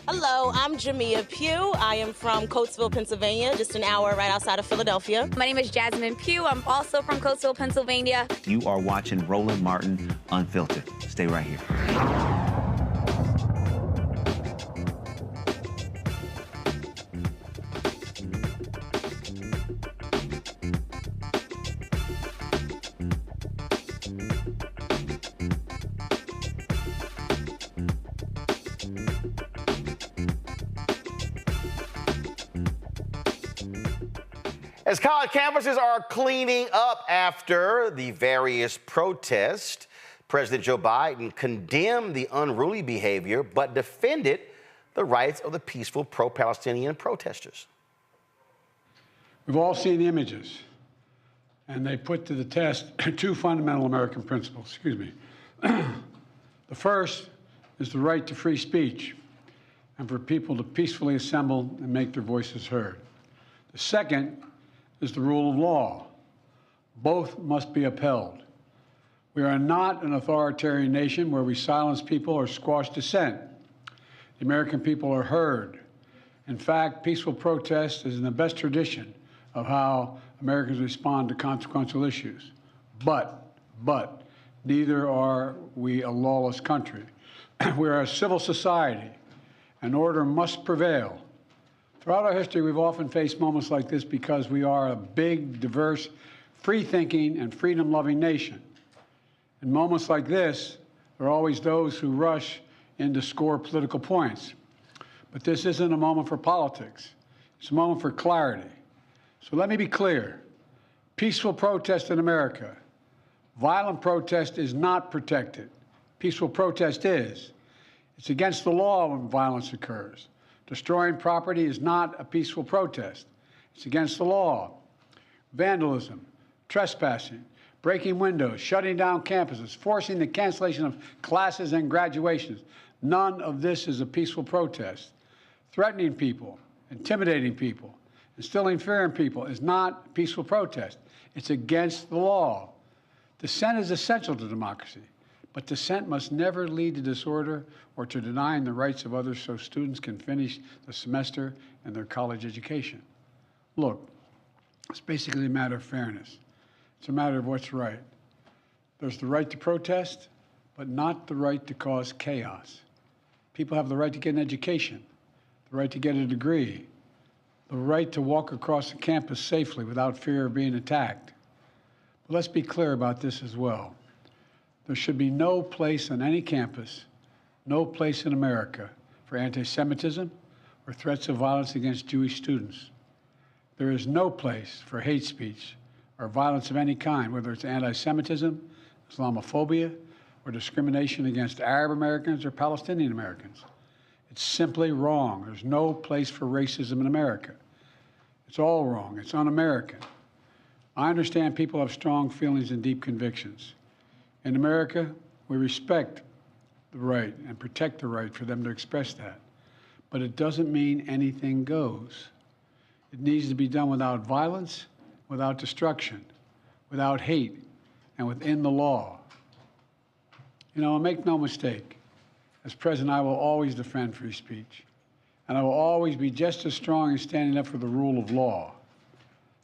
Hello, I'm Jamia Pugh. I am from Coatesville, Pennsylvania, just an hour right outside of Philadelphia. My name is Jasmine Pugh. I'm also from Coatesville, Pennsylvania. You are watching Roland Martin Unfiltered. Stay right here. As college campuses are cleaning up after the various protests, President Joe Biden condemned the unruly behavior but defended the rights of the peaceful pro-Palestinian protesters. We've all seen the images, and they put to the test two fundamental American principles. Excuse me. The first is the right to free speech and for people to peacefully assemble and make their voices heard. The second is the rule of law. Both must be upheld. We are not an authoritarian nation where we silence people or squash dissent. The American people are heard. In fact, peaceful protest is in the best tradition of how Americans respond to consequential issues. But neither are we a lawless country. We are a civil society, and order must prevail. Throughout our history, we've often faced moments like this because we are a big, diverse, free-thinking, and freedom-loving nation. In moments like this, there are always those who rush in to score political points. But this isn't a moment for politics. It's a moment for clarity. So let me be clear. Peaceful protest in America. Violent protest is not protected. Peaceful protest is. It's against the law when violence occurs. Destroying property is not a peaceful protest. It's against the law. Vandalism, trespassing, breaking windows, shutting down campuses, forcing the cancellation of classes and graduations. None of this is a peaceful protest. Threatening people, intimidating people, instilling fear in people is not a peaceful protest. It's against the law. Dissent is essential to democracy, but dissent must never lead to disorder or to denying the rights of others so students can finish the semester and their college education. Look, it's basically a matter of fairness. It's a matter of what's right. There's the right to protest, but not the right to cause chaos. People have the right to get an education, the right to get a degree, the right to walk across the campus safely without fear of being attacked. But let's be clear about this as well. There should be no place on any campus, no place in America for anti-Semitism or threats of violence against Jewish students. There is no place for hate speech or violence of any kind, whether it's anti-Semitism, Islamophobia, or discrimination against Arab Americans or Palestinian Americans. It's simply wrong. There's no place for racism in America. It's all wrong. It's un-American. I understand people have strong feelings and deep convictions. In America, we respect the right and protect the right for them to express that. But it doesn't mean anything goes. It needs to be done without violence, without destruction, without hate, and within the law. You know, make no mistake, as president, I will always defend free speech, and I will always be just as strong in standing up for the rule of law.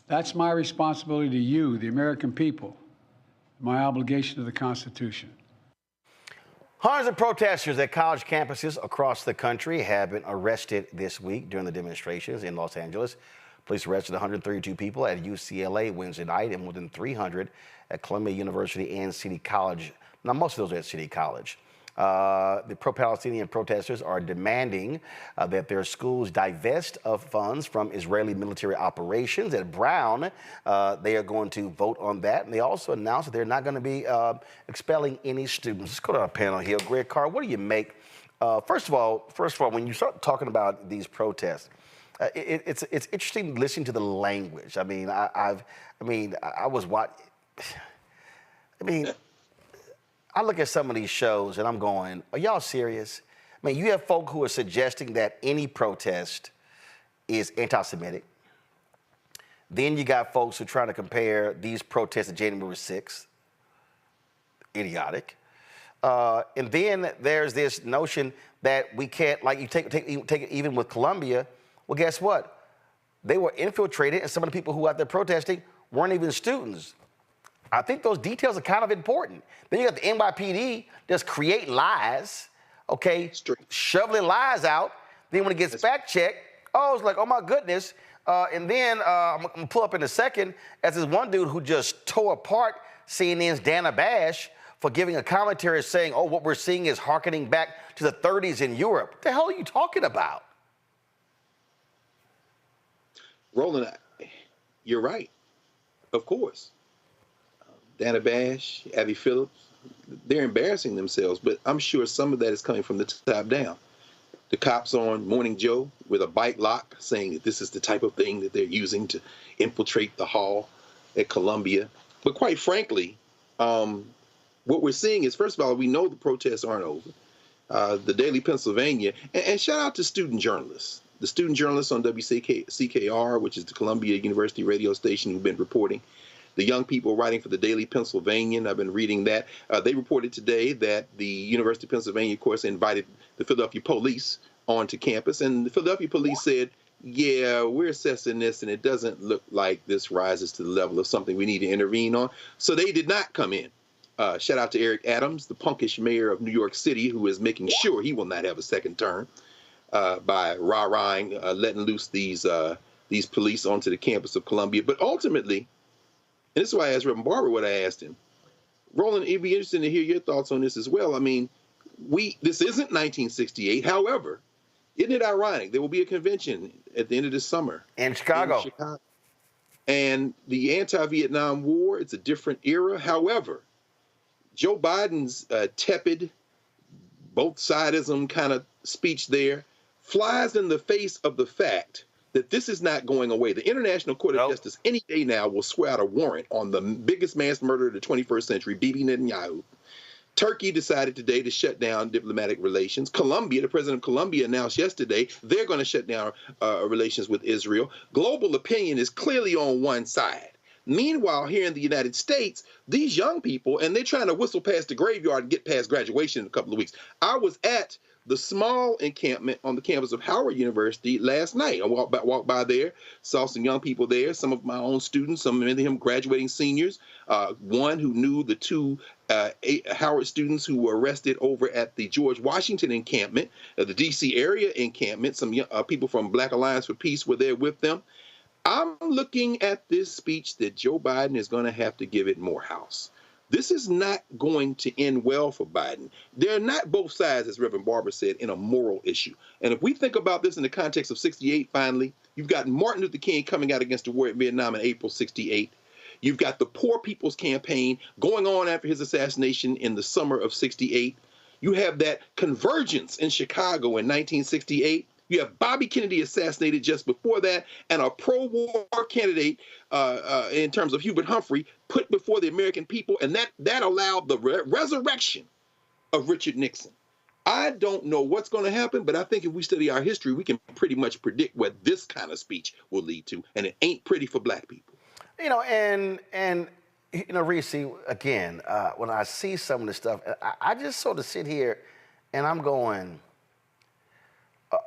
That's my responsibility to you, the American people, my obligation to the Constitution. Hundreds of protesters at college campuses across the country have been arrested this week during the demonstrations in Los Angeles. Police arrested 132 people at UCLA Wednesday night and more than 300 at Columbia University and City College. Now, most of those are at City College. The pro-Palestinian protesters are demanding that their schools divest of funds from Israeli military operations. At Brown, they are going to vote on that. And they also announced that they're not going to be expelling any students. Let's go to our panel here. Greg Carr, what do you make? First of all, when you start talking about these protests, it's interesting listening to the language. I mean, I look at some of these shows and I'm going, are y'all serious? I mean, you have folk who are suggesting that any protest is anti-Semitic. Then you got folks who are trying to compare these protests to January 6th. Idiotic. And then there's this notion that we can't, like you take it even with Columbia. Well, guess what? They were infiltrated, and some of the people who out there protesting weren't even students. I think those details are kind of important. Then you got the NYPD just create lies, okay, shoveling lies out. Then when it gets fact-checked, it's like, oh my goodness. And then I'm gonna pull up in a second as this one dude who just tore apart CNN's Dana Bash for giving a commentary saying, oh, what we're seeing is hearkening back to the 30s in Europe. What the hell are you talking about? Roland, you're right. Of course. Dana Bash, Abby Phillips, they're embarrassing themselves, but I'm sure some of that is coming from the top down. The cops on Morning Joe with a bite lock saying that this is the type of thing that they're using to infiltrate the hall at Columbia. But quite frankly, what we're seeing is, first of all, we know the protests aren't over. The Daily Pennsylvania, and shout out to student journalists. The student journalists on WCKR, which is the Columbia University radio station, who've been reporting. The young people writing for the Daily Pennsylvanian, I've been reading that. They reported today that the University of Pennsylvania, of course, invited the Philadelphia police onto campus. And the Philadelphia police said, yeah, we're assessing this, and it doesn't look like this rises to the level of something we need to intervene on. So they did not come in. Shout out to Eric Adams, the punkish mayor of New York City, who is making sure he will not have a second term by rah-rahing, letting loose these police onto the campus of Columbia. But ultimately, and this is why I asked Reverend Barber what I asked him. Roland, it'd be interesting to hear your thoughts on this as well. I mean, this isn't 1968. However, isn't it ironic? There will be a convention at the end of this summer. In Chicago. And the anti-Vietnam War, it's a different era. However, Joe Biden's tepid, both-sidism kind of speech there flies in the face of the fact that this is not going away. The International Court of Justice any day now will swear out a warrant on the biggest mass murderer of the 21st century, Bibi Netanyahu. Turkey decided today to shut down diplomatic relations. Colombia, the president of Colombia announced yesterday, they're going to shut down relations with Israel. Global opinion is clearly on one side. Meanwhile, here in the United States, these young people, and they're trying to whistle past the graveyard and get past graduation in a couple of weeks. I was at the small encampment on the campus of Howard University last night. I walked by there, saw some young people there, some of my own students, some of them graduating seniors, one who knew the two Howard students who were arrested over at the George Washington encampment, the D.C. area encampment. Some people from Black Alliance for Peace were there with them. I'm looking at this speech that Joe Biden is going to have to give at Morehouse. This is not going to end well for Biden. They're not both sides, as Reverend Barber said, in a moral issue. And if we think about this in the context of 68, finally, you've got Martin Luther King coming out against the war in Vietnam in April 68. You've got the Poor People's Campaign going on after his assassination in the summer of 68. You have that convergence in Chicago in 1968. You have Bobby Kennedy assassinated just before that, and a pro-war candidate in terms of Hubert Humphrey put before the American people, and that allowed the resurrection of Richard Nixon. I don't know what's going to happen, but I think if we study our history, we can pretty much predict what this kind of speech will lead to, and it ain't pretty for black people. You know, and you know, Reese, again, when I see some of this stuff, I just sort of sit here and I'm going,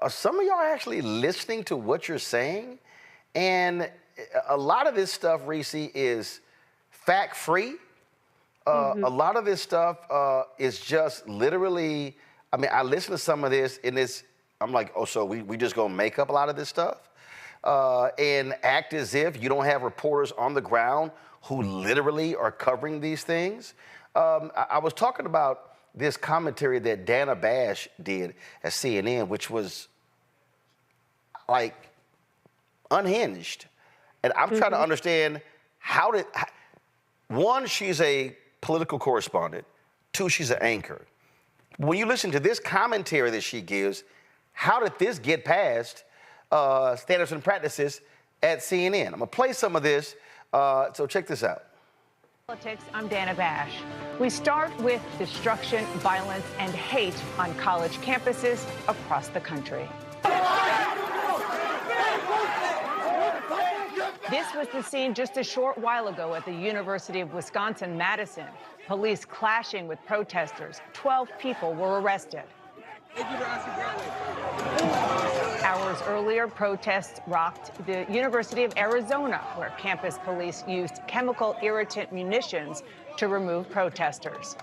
are some of y'all actually listening to what you're saying? And a lot of this stuff, Reese, is fact-free. A lot of this stuff is just literally, I mean, I listen to some of this and I'm like, oh, so we just gonna make up a lot of this stuff? And act as if you don't have reporters on the ground who literally are covering these things. I was talking about this commentary that Dana Bash did at CNN, which was like unhinged. And I'm trying to understand one, she's a political correspondent. Two, she's an anchor. When you listen to this commentary that she gives, how did this get past standards and practices at CNN? I'm gonna play some of this, so check this out. Politics, I'm Dana Bash. We start with destruction, violence, and hate on college campuses across the country. This was the scene just a short while ago at the University of Wisconsin-Madison. Police clashing with protesters. 12 people were arrested. Hours earlier, protests rocked the University of Arizona, where campus police used chemical irritant munitions to remove protesters.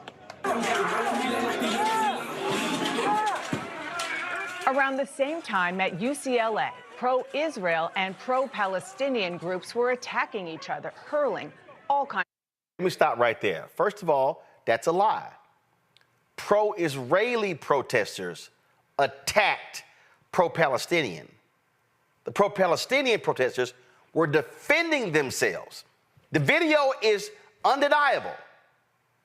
Around the same time at UCLA, pro-Israel and pro-Palestinian groups were attacking each other, hurling all kinds. Let me stop right there. First of all, that's a lie. Pro-Israeli protesters attacked pro-Palestinian. The pro-Palestinian protesters were defending themselves. The video is undeniable.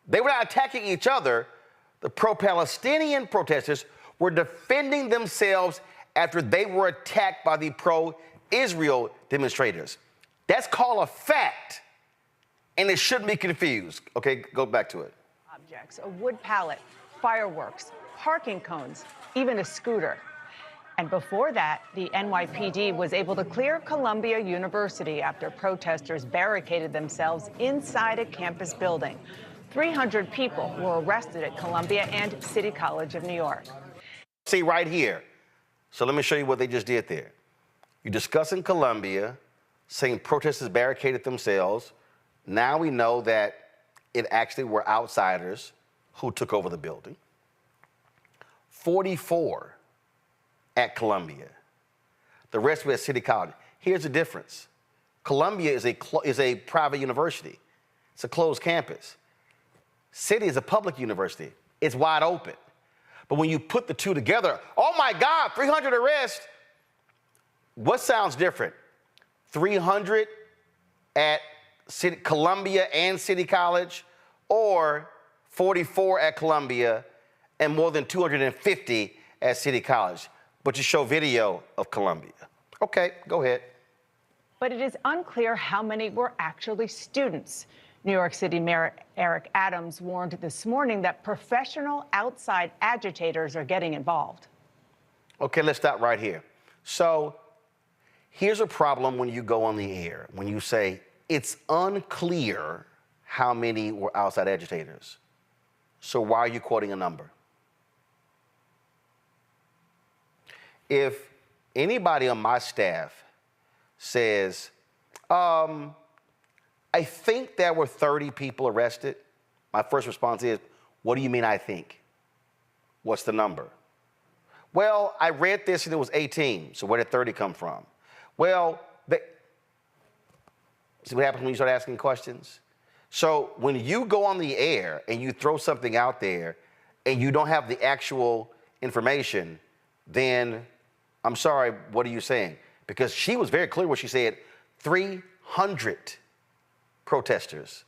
They were not attacking each other. The pro-Palestinian protesters were defending themselves after they were attacked by the pro-Israel demonstrators. That's called a fact, and it shouldn't be confused. Okay, go back to it. Objects, a wood pallet, fireworks, parking cones, even a scooter. And before that, the NYPD was able to clear Columbia University after protesters barricaded themselves inside a campus building. 300 people were arrested at Columbia and City College of New York. See right here. So let me show you what they just did there. You're discussing Columbia, saying protesters barricaded themselves. Now we know that it actually were outsiders who took over the building. 44 at Columbia. The rest were at City College. Here's the difference. Columbia is a private university. It's a closed campus. City is a public university. It's wide open. But when you put the two together, oh my God, 300 arrests. What sounds different? 300 at Columbia and City College, or 44 at Columbia and more than 250 at City College? But you show video of Columbia. Okay, go ahead. But it is unclear how many were actually students. New York City Mayor Eric Adams warned this morning that professional outside agitators are getting involved. Okay, let's stop right here. So here's a problem when you go on the air, when you say it's unclear how many were outside agitators. So why are you quoting a number? If anybody on my staff says, I think there were 30 people arrested, my first response is, what do you mean I think? What's the number? Well, I read this and it was 18, so where did 30 come from? Well, see what happens when you start asking questions? So when you go on the air and you throw something out there and you don't have the actual information, then I'm sorry, what are you saying? Because she was very clear when she said 300 protesters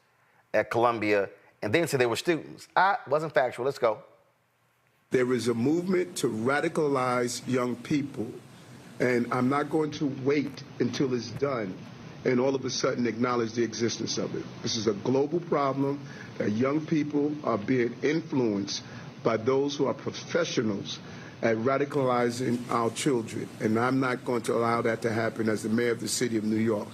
at Columbia, and then said they were students. Wasn't factual. Let's go. There is a movement to radicalize young people, and I'm not going to wait until it's done and all of a sudden acknowledge the existence of it. This is a global problem that young people are being influenced by those who are professionals at radicalizing our children, and I'm not going to allow that to happen as the mayor of the city of New York.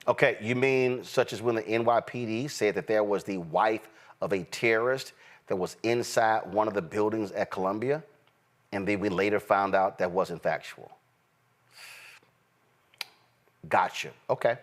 Okay, you mean such as when the NYPD said that there was the wife of a terrorist that was inside one of the buildings at Columbia, and then we later found out that wasn't factual? Gotcha. Okay.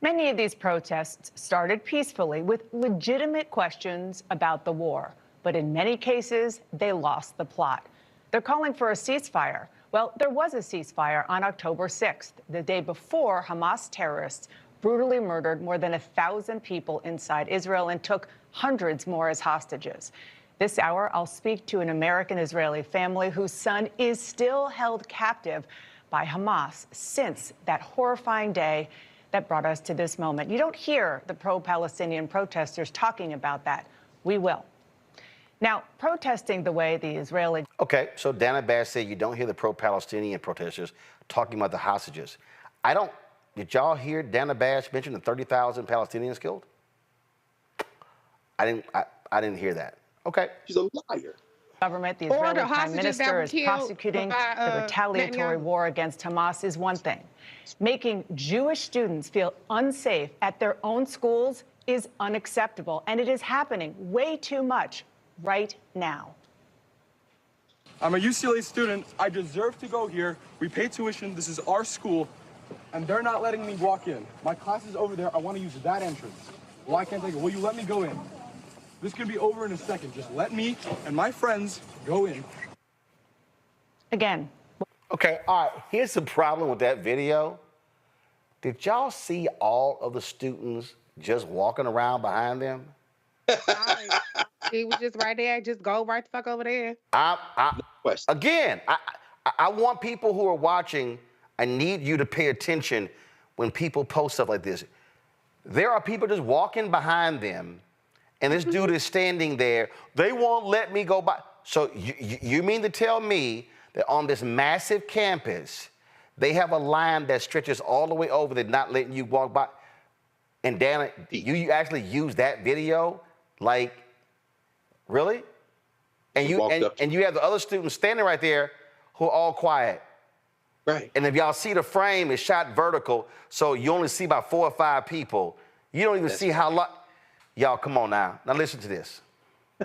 Many of these protests started peacefully with legitimate questions about the war. But in many cases, they lost the plot. They're calling for a ceasefire. Well, there was a ceasefire on October 6th, the day before Hamas terrorists brutally murdered more than 1,000 people inside Israel and took hundreds more as hostages. This hour, I'll speak to an American-Israeli family whose son is still held captive by Hamas since that horrifying day that brought us to this moment. You don't hear the pro-Palestinian protesters talking about that. We will. Now, protesting the way the Israeli... Okay, so Dana Bash said you don't hear the pro-Palestinian protesters talking about the hostages. Did y'all hear Dana Bash mention the 30,000 Palestinians killed? I didn't hear that. Okay. She's a liar. Government, the Israeli Prime Minister is prosecuting the retaliatory war against Hamas is one thing. Making Jewish students feel unsafe at their own schools is unacceptable, and it is happening way too much right now. I'm a UCLA student. I deserve to go here. We pay tuition. This is our school, and they're not letting me walk in. My class is over there. I want to use that entrance. Why can't they go? Will you let me go in? This could be over in a second. Just let me and my friends go in. Again. Okay, all right. Here's the problem with that video. Did y'all see all of the students just walking around behind them? He was just right there. Just go right the fuck over there. Again, I want people who are watching, I need you to pay attention when people post stuff like this. There are people just walking behind them, and this dude is standing there. They won't let me go by. So you mean to tell me that on this massive campus, they have a line that stretches all the way over, they're not letting you walk by? And Dana, you actually use that video? Like, really? And you have the other students standing right there who are all quiet. Right. And if y'all see the frame, it's shot vertical, so you only see about 4 or 5 people. You don't even see how long. Y'all, come on now. Now listen to this.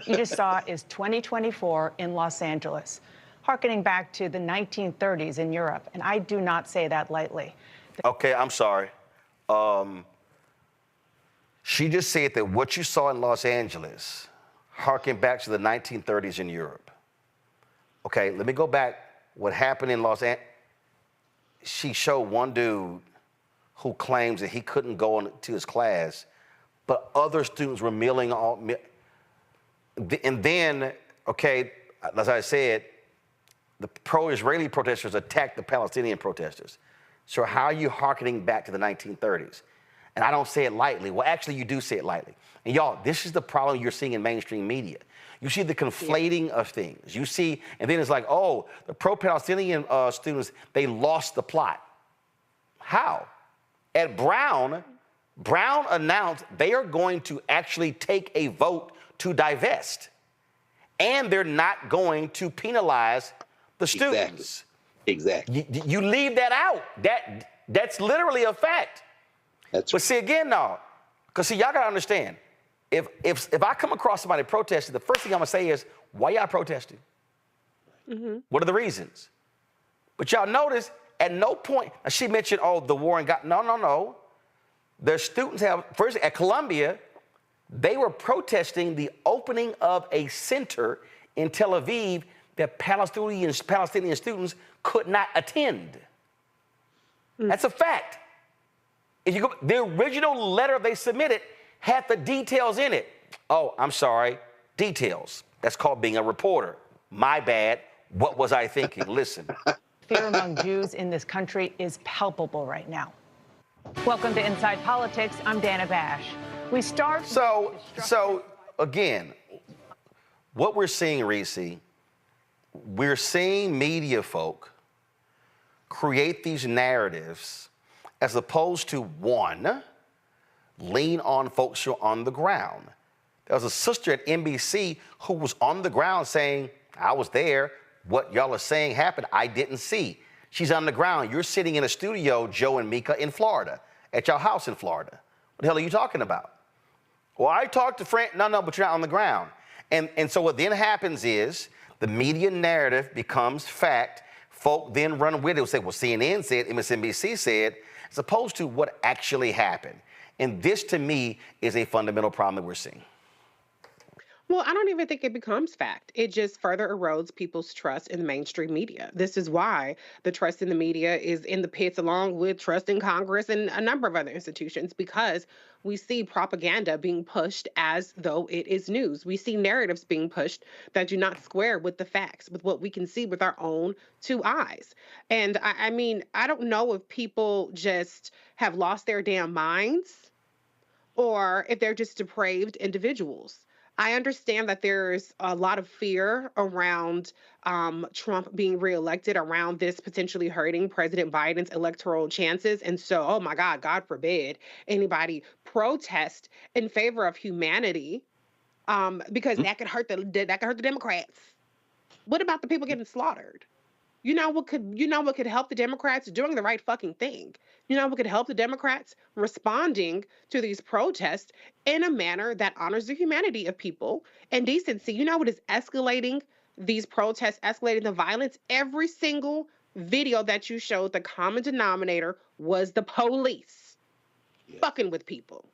You just saw is 2024 in Los Angeles, harkening back to the 1930s in Europe, and I do not say that lightly. Okay, I'm sorry. She just said that what you saw in Los Angeles harkened back to the 1930s in Europe. Okay, let me go back. What happened in Los Angeles? She showed one dude who claims that he couldn't go to his class, but other students were milling on. And then, okay, as I said, the pro-Israeli protesters attacked the Palestinian protesters. So how are you hearkening back to the 1930s? And I don't say it lightly. Well, actually, you do say it lightly. And y'all, this is the problem you're seeing in mainstream media. You see the conflating of things. You see, and then it's like, oh, the pro-Palestinian students, they lost the plot. How? At Brown announced they are going to actually take a vote to divest. And they're not going to penalize the students. Exactly. You leave that out. That's literally a fact. But see, again, no, because see, y'all got to understand, if I come across somebody protesting, the first thing I'm going to say is, why y'all protesting? What are the reasons? But y'all notice, at no point, she mentioned, oh, the war and God. No. The students have, first, at Columbia, they were protesting the opening of a center in Tel Aviv that Palestinian students could not attend. That's a fact. If you go, the original letter they submitted had the details in it. Oh, I'm sorry, details. That's called being a reporter. My bad. What was I thinking? Listen. Fear among Jews in this country is palpable right now. Welcome to Inside Politics. I'm Dana Bash. We start. So again, what we're seeing, Reese, we're seeing media folk create these narratives as opposed to, one, lean on folks who are on the ground. There was a sister at NBC who was on the ground saying, I was there. What y'all are saying happened, I didn't see. She's on the ground. You're sitting in a studio, Joe and Mika, in Florida, at your house in Florida. What the hell are you talking about? Well, I talked to friends. No, but you're not on the ground. And so what then happens is the media narrative becomes fact. Folk then run with it and say, well, CNN said, MSNBC said, as opposed to what actually happened. And this, to me, is a fundamental problem that we're seeing. Well, I don't even think it becomes fact. It just further erodes people's trust in the mainstream media. This is why the trust in the media is in the pits, along with trust in Congress and a number of other institutions, because we see propaganda being pushed as though it is news. We see narratives being pushed that do not square with the facts, with what we can see with our own 2 eyes. And I mean, I don't know if people just have lost their damn minds or if they're just depraved individuals. I understand that there's a lot of fear around Trump being reelected, around this potentially hurting President Biden's electoral chances. And so, oh my God forbid anybody protest in favor of humanity, because that could hurt the Democrats. What about the people getting slaughtered? You know what could help the Democrats? Doing the right fucking thing. You know what could help the Democrats? Responding to these protests in a manner that honors the humanity of people and decency. You know what is escalating these protests, escalating the violence? Every single video that you showed, the common denominator was the police fucking with people.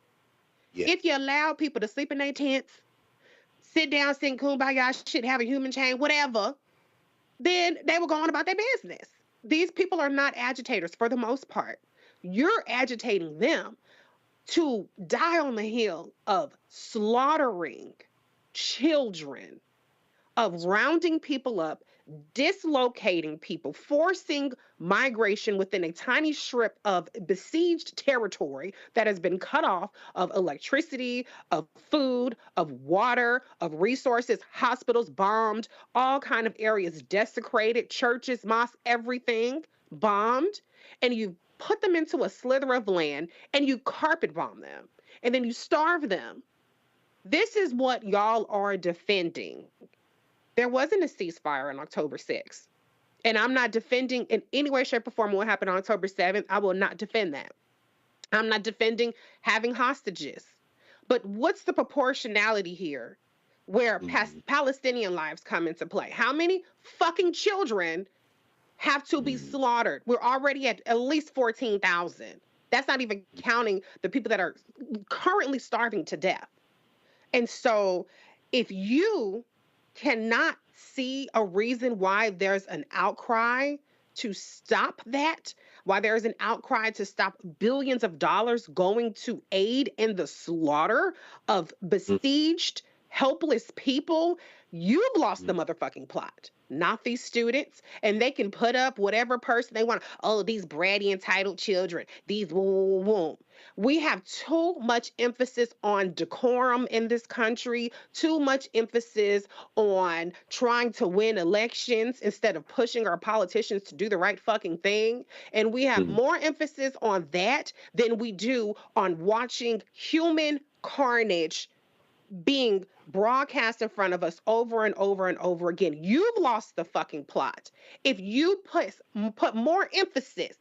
If you allow people to sleep in their tents, sit down, sing kumbaya shit, have a human chain, whatever, then they were going about their business. These people are not agitators for the most part. You're agitating them to die on the hill of slaughtering children, of rounding people up, dislocating people, forcing migration within a tiny strip of besieged territory that has been cut off of electricity, of food, of water, of resources, hospitals bombed, all kind of areas desecrated, churches, mosques, everything bombed, and you put them into a slither of land and you carpet bomb them and then you starve them. This is what y'all are defending. There wasn't a ceasefire on October 6th. And I'm not defending in any way, shape, or form what happened on October 7th. I will not defend that. I'm not defending having hostages. But what's the proportionality here where Palestinian lives come into play? How many fucking children have to be slaughtered? We're already at least 14,000. That's not even counting the people that are currently starving to death. And so if you cannot see a reason why there's an outcry to stop that, why there's an outcry to stop billions of dollars going to aid in the slaughter of besieged, helpless people, you've lost the motherfucking plot, not these students. And they can put up whatever person they want. Oh, these bratty entitled children, these woo. We have too much emphasis on decorum in this country, too much emphasis on trying to win elections instead of pushing our politicians to do the right fucking thing. And we have more emphasis on that than we do on watching human carnage being broadcast in front of us over and over and over again. You've lost the fucking plot. If you put more emphasis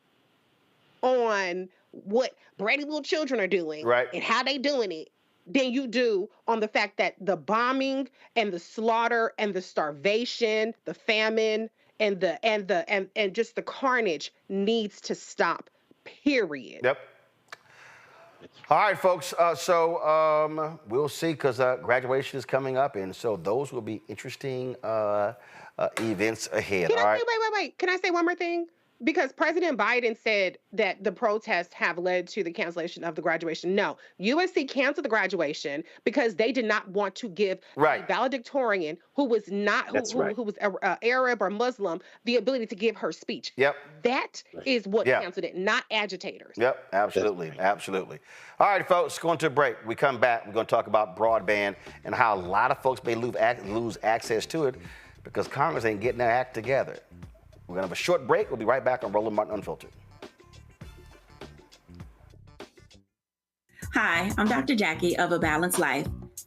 on what bratty little children are doing and how they doing it than you do on the fact that the bombing and the slaughter and the starvation, the famine and just the carnage needs to stop. Period. Yep. All right, folks. We'll see because graduation is coming up, and so those will be interesting events ahead. Wait. Can I say one more thing? Because President Biden said that the protests have led to the cancellation of the graduation. No, USC canceled the graduation because they did not want to give a valedictorian who was not who was Arab or Muslim the ability to give her speech. Yep. That is what canceled it, not agitators. Yep, absolutely. All right, folks, going to a break. We come back, we're going to talk about broadband and how a lot of folks may lose access to it because Congress ain't getting their act together. We're going to have a short break. We'll be right back on Roland Martin Unfiltered. Hi, I'm Dr. Jackie of A Balanced Life.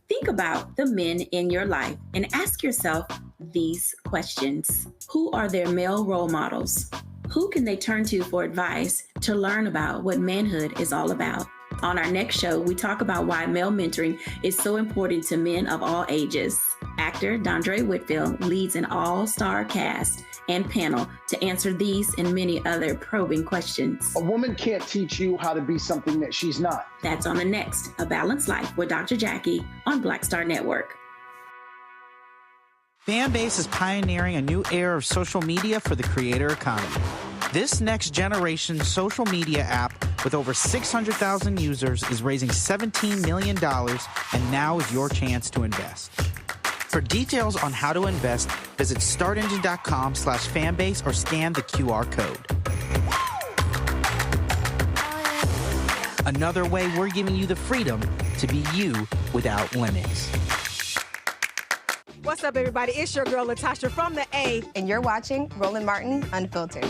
Think about the men in your life and ask yourself these questions. Who are their male role models? Who can they turn to for advice to learn about what manhood is all about? On our next show, we talk about why male mentoring is so important to men of all ages. Actor Dondre Whitfield leads an all-star cast and panel to answer these and many other probing questions. A woman can't teach you how to be something that she's not. That's on the next A Balanced Life with Dr. Jackie on Black Star Network. Fanbase is pioneering a new era of social media for the creator economy. This next generation social media app with over 600,000 users is raising $17 million, and now is your chance to invest. For details on how to invest, visit startengine.com/fanbase or scan the QR code. Another way we're giving you the freedom to be you without limits. What's up, everybody? It's your girl, Latasha from the A. And you're watching Roland Martin Unfiltered.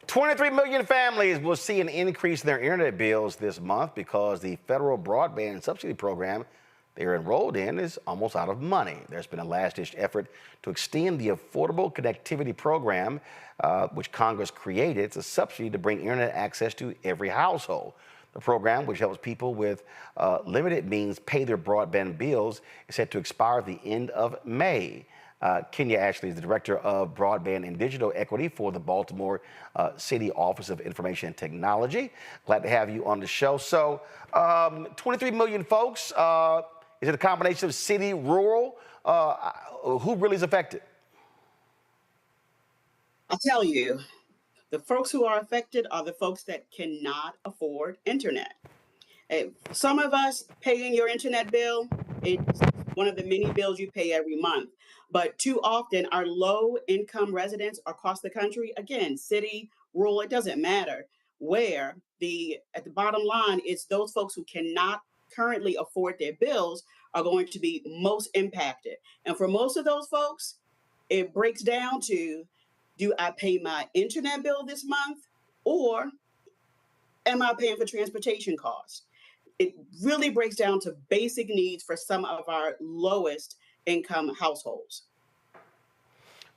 $23 million families will see an increase in their internet bills this month because the federal broadband subsidy program they're enrolled in is almost out of money. There's been a last-ditch effort to extend the Affordable Connectivity Program, which Congress created. It's a subsidy to bring internet access to every household. The program, which helps people with limited means pay their broadband bills, is set to expire at the end of May. Kenya Ashley is the Director of Broadband and Digital Equity for the Baltimore City Office of Information and Technology. Glad to have you on the show. So 23 million folks, is it a combination of city, rural? Who really is affected? I'll tell you, the folks who are affected are the folks that cannot afford internet. Some of us paying your internet bill, it's one of the many bills you pay every month. But too often, our low-income residents across the country, again, city, rural, it doesn't matter where, at the bottom line, it's those folks who cannot currently afford their bills are going to be most impacted. And for most of those folks, it breaks down to, do I pay my internet bill this month, or am I paying for transportation costs? It really breaks down to basic needs for some of our lowest income households.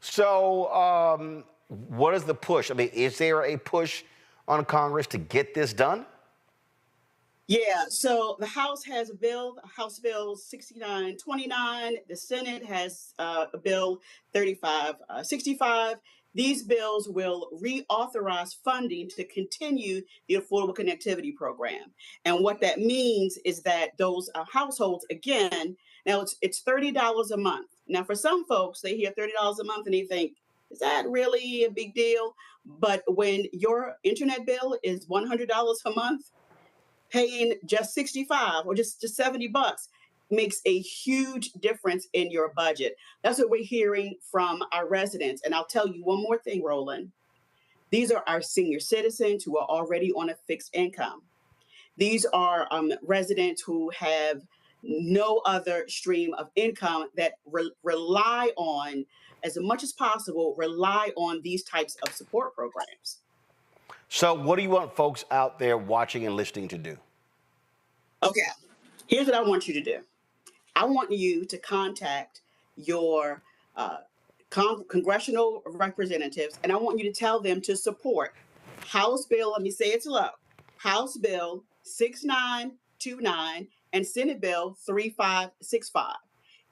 So what is the push? I mean, is there a push on Congress to get this done? Yeah, so the House has a bill, House Bill 6929. The Senate has a bill 3565. These bills will reauthorize funding to continue the Affordable Connectivity Program. And what that means is that those households, again, now it's $30 a month. Now, for some folks, they hear $30 a month and they think, is that really a big deal? But when your internet bill is $100 a month, paying just $65 or just $70 makes a huge difference in your budget. That's what we're hearing from our residents. And I'll tell you one more thing, Roland. These are our senior citizens who are already on a fixed income. These are residents who have no other stream of income that rely on, as much as possible, rely on these types of support programs. So what do you want folks out there watching and listening to do? Okay, here's what I want you to do. I want you to contact your congressional representatives, and I want you to tell them to support House Bill, let me say it slow, House Bill 6929 and Senate Bill 3565.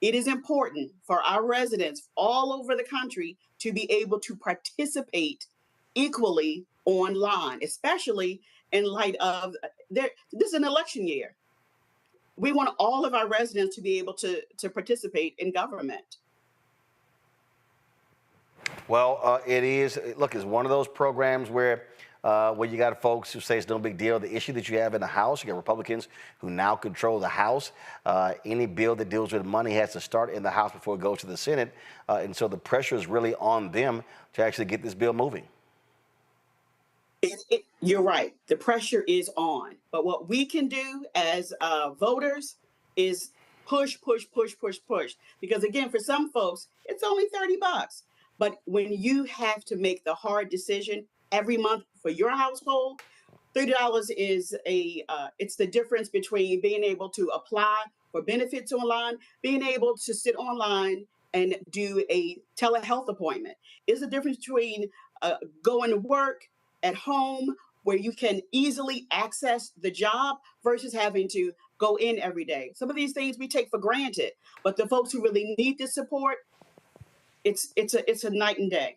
It is important for our residents all over the country to be able to participate equally online, especially in light of this is an election year. We want all of our residents to be able to participate in government. Well, it is. Look, it's one of those programs where you got folks who say it's no big deal. The issue that you have in the House, you got Republicans who now control the House. Any bill that deals with money has to start in the House before it goes to the Senate. And so the pressure is really on them to actually get this bill moving. You're right. The pressure is on. But what we can do as voters is push. Because again, for some folks, it's only $30. But when you have to make the hard decision every month for your household, $30 is it's the difference between being able to apply for benefits online, being able to sit online and do a telehealth appointment. It's the difference between going to work at home where you can easily access the job versus having to go in every day. Some of these things we take for granted, but the folks who really need this support, it's a night and day.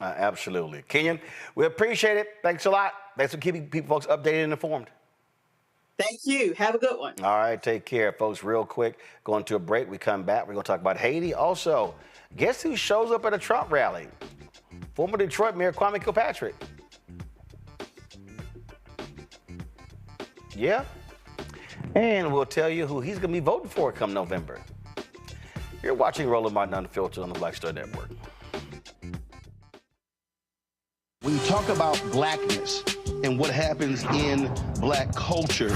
Absolutely. Kenyon, we appreciate it. Thanks a lot. Thanks for keeping folks updated and informed. Thank you. Have a good one. All right. Take care, folks. Real quick, going to a break. We come back. We're going to talk about Haiti. Also, guess who shows up at a Trump rally? Former Detroit Mayor Kwame Kilpatrick. Yeah. And we'll tell you who he's going to be voting for come November. You're watching Roland Martin Unfiltered on the Black Star Network. When you talk about blackness and what happens in black culture,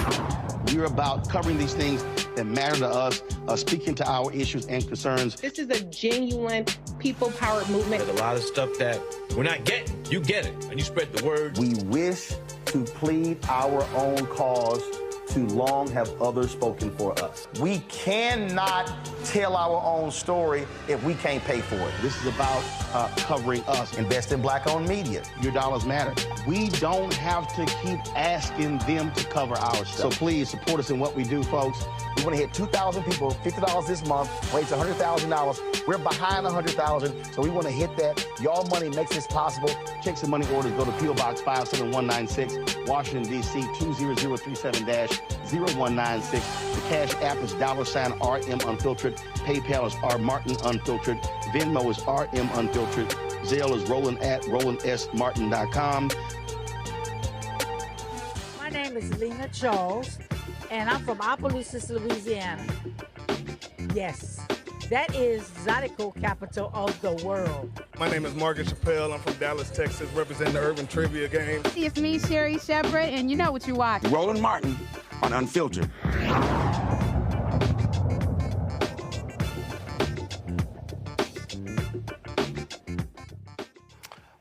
we're about covering these things that matter to us, speaking to our issues and concerns. This is a genuine people-powered movement. There's a lot of stuff that we're not getting. You get it, and you spread the word. We wish to plead our own cause. Too long have others spoken for us. We cannot tell our own story if we can't pay for it. This is about covering us. Invest in black-owned media. Your dollars matter. We don't have to keep asking them to cover our stuff. So please support us in what we do, folks. We want to hit 2,000 people, $50 this month, raise $100,000. We're behind 100,000, so we want to hit that. Y'all money makes this possible. Check some money orders. Go to P.O. Box 57196, Washington, D.C. 20037-0196. The Cash App is $RM Unfiltered. PayPal is R Martin Unfiltered. Venmo is RM Unfiltered. Zelle is Roland at RolandSMartin.com. My name is Lena Charles. and I'm from Opelousas, Louisiana. Yes, that is Zydeco capital of the world. My name is Margaret Chappelle. I'm from Dallas, Texas, representing the Urban Trivia Game. It's me, Sherry Shepherd, and you know what you watch. Roland Martin on Unfiltered.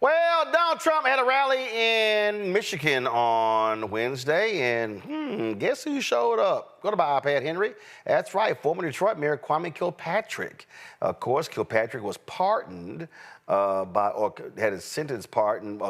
Well, Donald Trump had a rally in Michigan on Wednesday, and guess who showed up? Go to my iPad, Henry. That's right, former Detroit Mayor Kwame Kilpatrick. Of course, Kilpatrick was pardoned or had his sentence pardoned,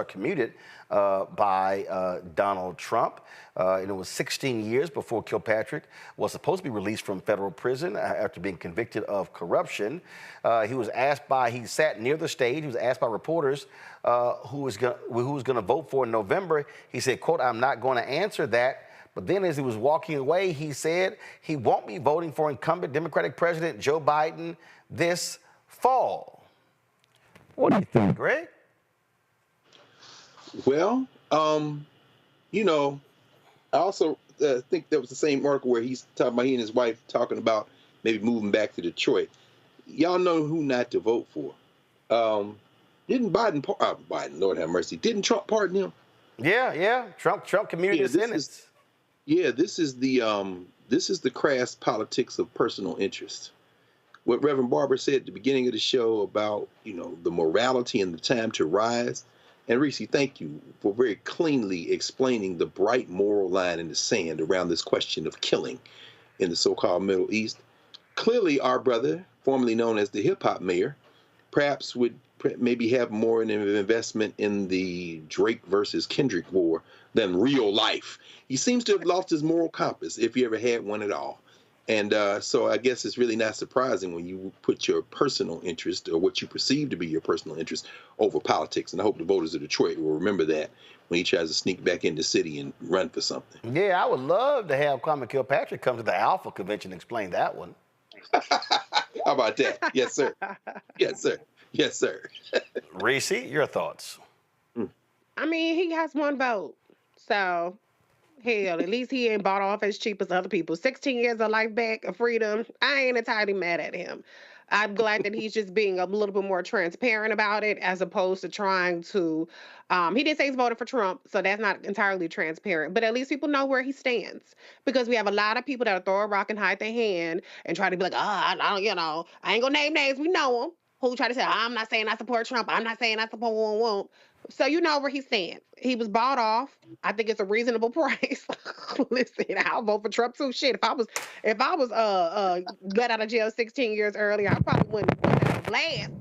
commuted by Donald Trump. And it was 16 years before Kilpatrick was supposed to be released from federal prison after being convicted of corruption. He sat near the stage. He was asked by reporters who was going to vote for in November. He said, quote, "I'm not going to answer that." But then as he was walking away, he said he won't be voting for incumbent Democratic President Joe Biden this fall. What do you think, Greg? Well, you know, I also think that was the same article where he's talking about he and his wife talking about maybe moving back to Detroit. Y'all know who not to vote for. Didn't Biden, Lord have mercy, didn't Trump pardon him? Yeah. Trump commuted his sentence. This is the crass politics of personal interest. What Reverend Barber said at the beginning of the show about, you know, the morality and the time to rise. And Reese, thank you for very cleanly explaining the bright moral line in the sand around this question of killing in the so-called Middle East. Clearly, our brother, formerly known as the hip-hop mayor, perhaps would maybe have more of an investment in the Drake versus Kendrick war than real life. He seems to have lost his moral compass, if he ever had one at all. And so I guess it's really not surprising when you put your personal interest or what you perceive to be your personal interest over politics. And I hope the voters of Detroit will remember that when he tries to sneak back in the city and run for something. Yeah, I would love to have Kwame Kilpatrick come to the Alpha Convention and explain that one. How about that? Yes, sir. Yes, sir. Yes, sir. Reese, your thoughts? I mean, he has one vote. So, hell, at least he ain't bought off as cheap as other people. 16 years of life back, of freedom. I ain't entirely mad at him. I'm glad that he's just being a little bit more transparent about it as opposed to trying to, he did say he's voted for Trump, so that's not entirely transparent, but at least people know where he stands because we have a lot of people that throw a rock and hide their hand and try to be like, I ain't gonna name names, we know them, who try to say, I'm not saying I support Trump, I'm not saying I support won't. So you know where he stands. He was bought off. I think it's a reasonable price. Listen, I'll vote for Trump too. Shit, if I was let out of jail 16 years earlier, I probably wouldn't have blast.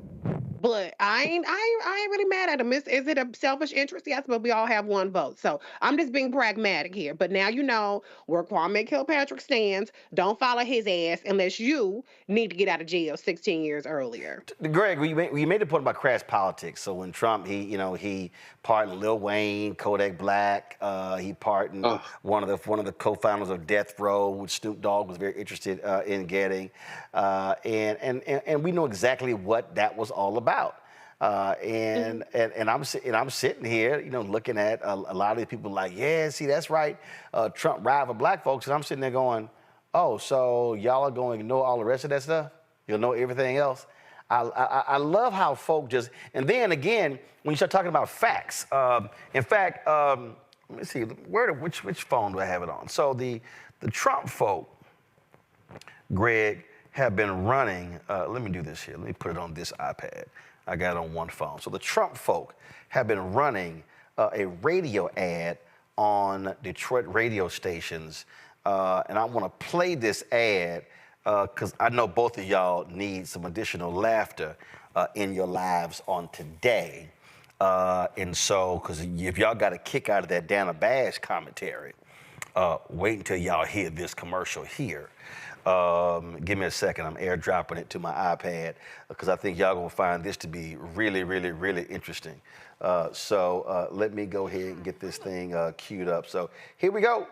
But I ain't really mad at him. Is it a selfish interest? Yes, but we all have one vote. So I'm just being pragmatic here. But now you know where Kwame Kilpatrick stands. Don't follow his ass unless you need to get out of jail 16 years earlier. Greg, you made the point about crass politics. So when Trump, he pardoned Lil Wayne, Kodak Black. He pardoned one of the co-founders of Death Row, which Snoop Dogg was very interested in getting. And we know exactly what that was all about. And I'm sitting here, looking at a lot of these people like, yeah, see, that's right. Trump ride for black folks. And I'm sitting there going, oh, so y'all are going to ignore all the rest of that stuff? You'll know everything else? I love how folk just, and then again, when you start talking about facts, in fact, let me see, which phone do I have it on? So the Trump folk, Greg, have been running, let me do this here. Let me put it on this iPad. I got it on one phone. So the Trump folk have been running a radio ad on Detroit radio stations. And I want to play this ad because I know both of y'all need some additional laughter in your lives on today. And so, because if y'all got a kick out of that Dana Bash commentary, wait until y'all hear this commercial here. Give me a second. I'm airdropping it to my iPad because I think y'all gonna find this to be really, really, really interesting. So let me go ahead and get this thing queued up. So here we go.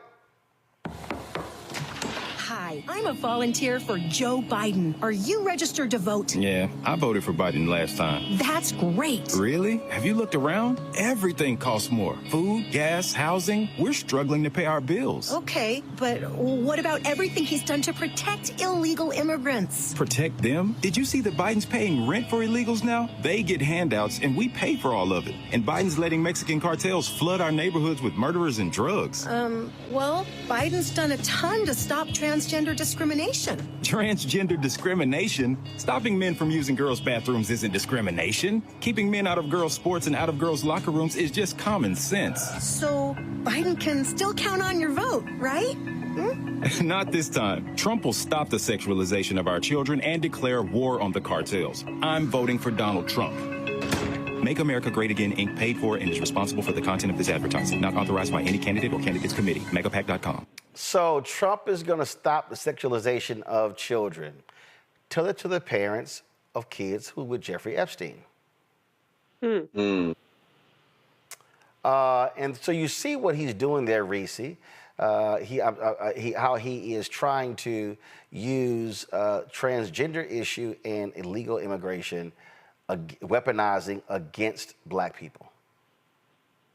Hi, Hi, I'm a volunteer for Joe Biden. Are you registered to vote? Yeah, I voted for Biden last time. That's great. Really? Have you looked around? Everything costs more. Food, gas, housing. We're struggling to pay our bills. Okay, but what about everything he's done to protect illegal immigrants? Protect them? Did you see that Biden's paying rent for illegals now? They get handouts and we pay for all of it. And Biden's letting Mexican cartels flood our neighborhoods with murderers and drugs. Well, Biden's done a ton to stop transgender discrimination. Transgender discrimination? Stopping men from using girls' bathrooms isn't discrimination. Keeping men out of girls' sports and out of girls' locker rooms is just common sense. So Biden can still count on your vote, right? Not this time. Trump will stop the sexualization of our children and declare war on the cartels. I'm voting for Donald Trump. Make America Great Again, Inc. paid for and is responsible for the content of this advertising. Not authorized by any candidate or candidates committee. Megapack.com. So Trump is going to stop the sexualization of children. Tell it to the parents of kids who were Jeffrey Epstein. And so you see what he's doing there, Reese. How he is trying to use transgender issue and illegal immigration, weaponizing against black people.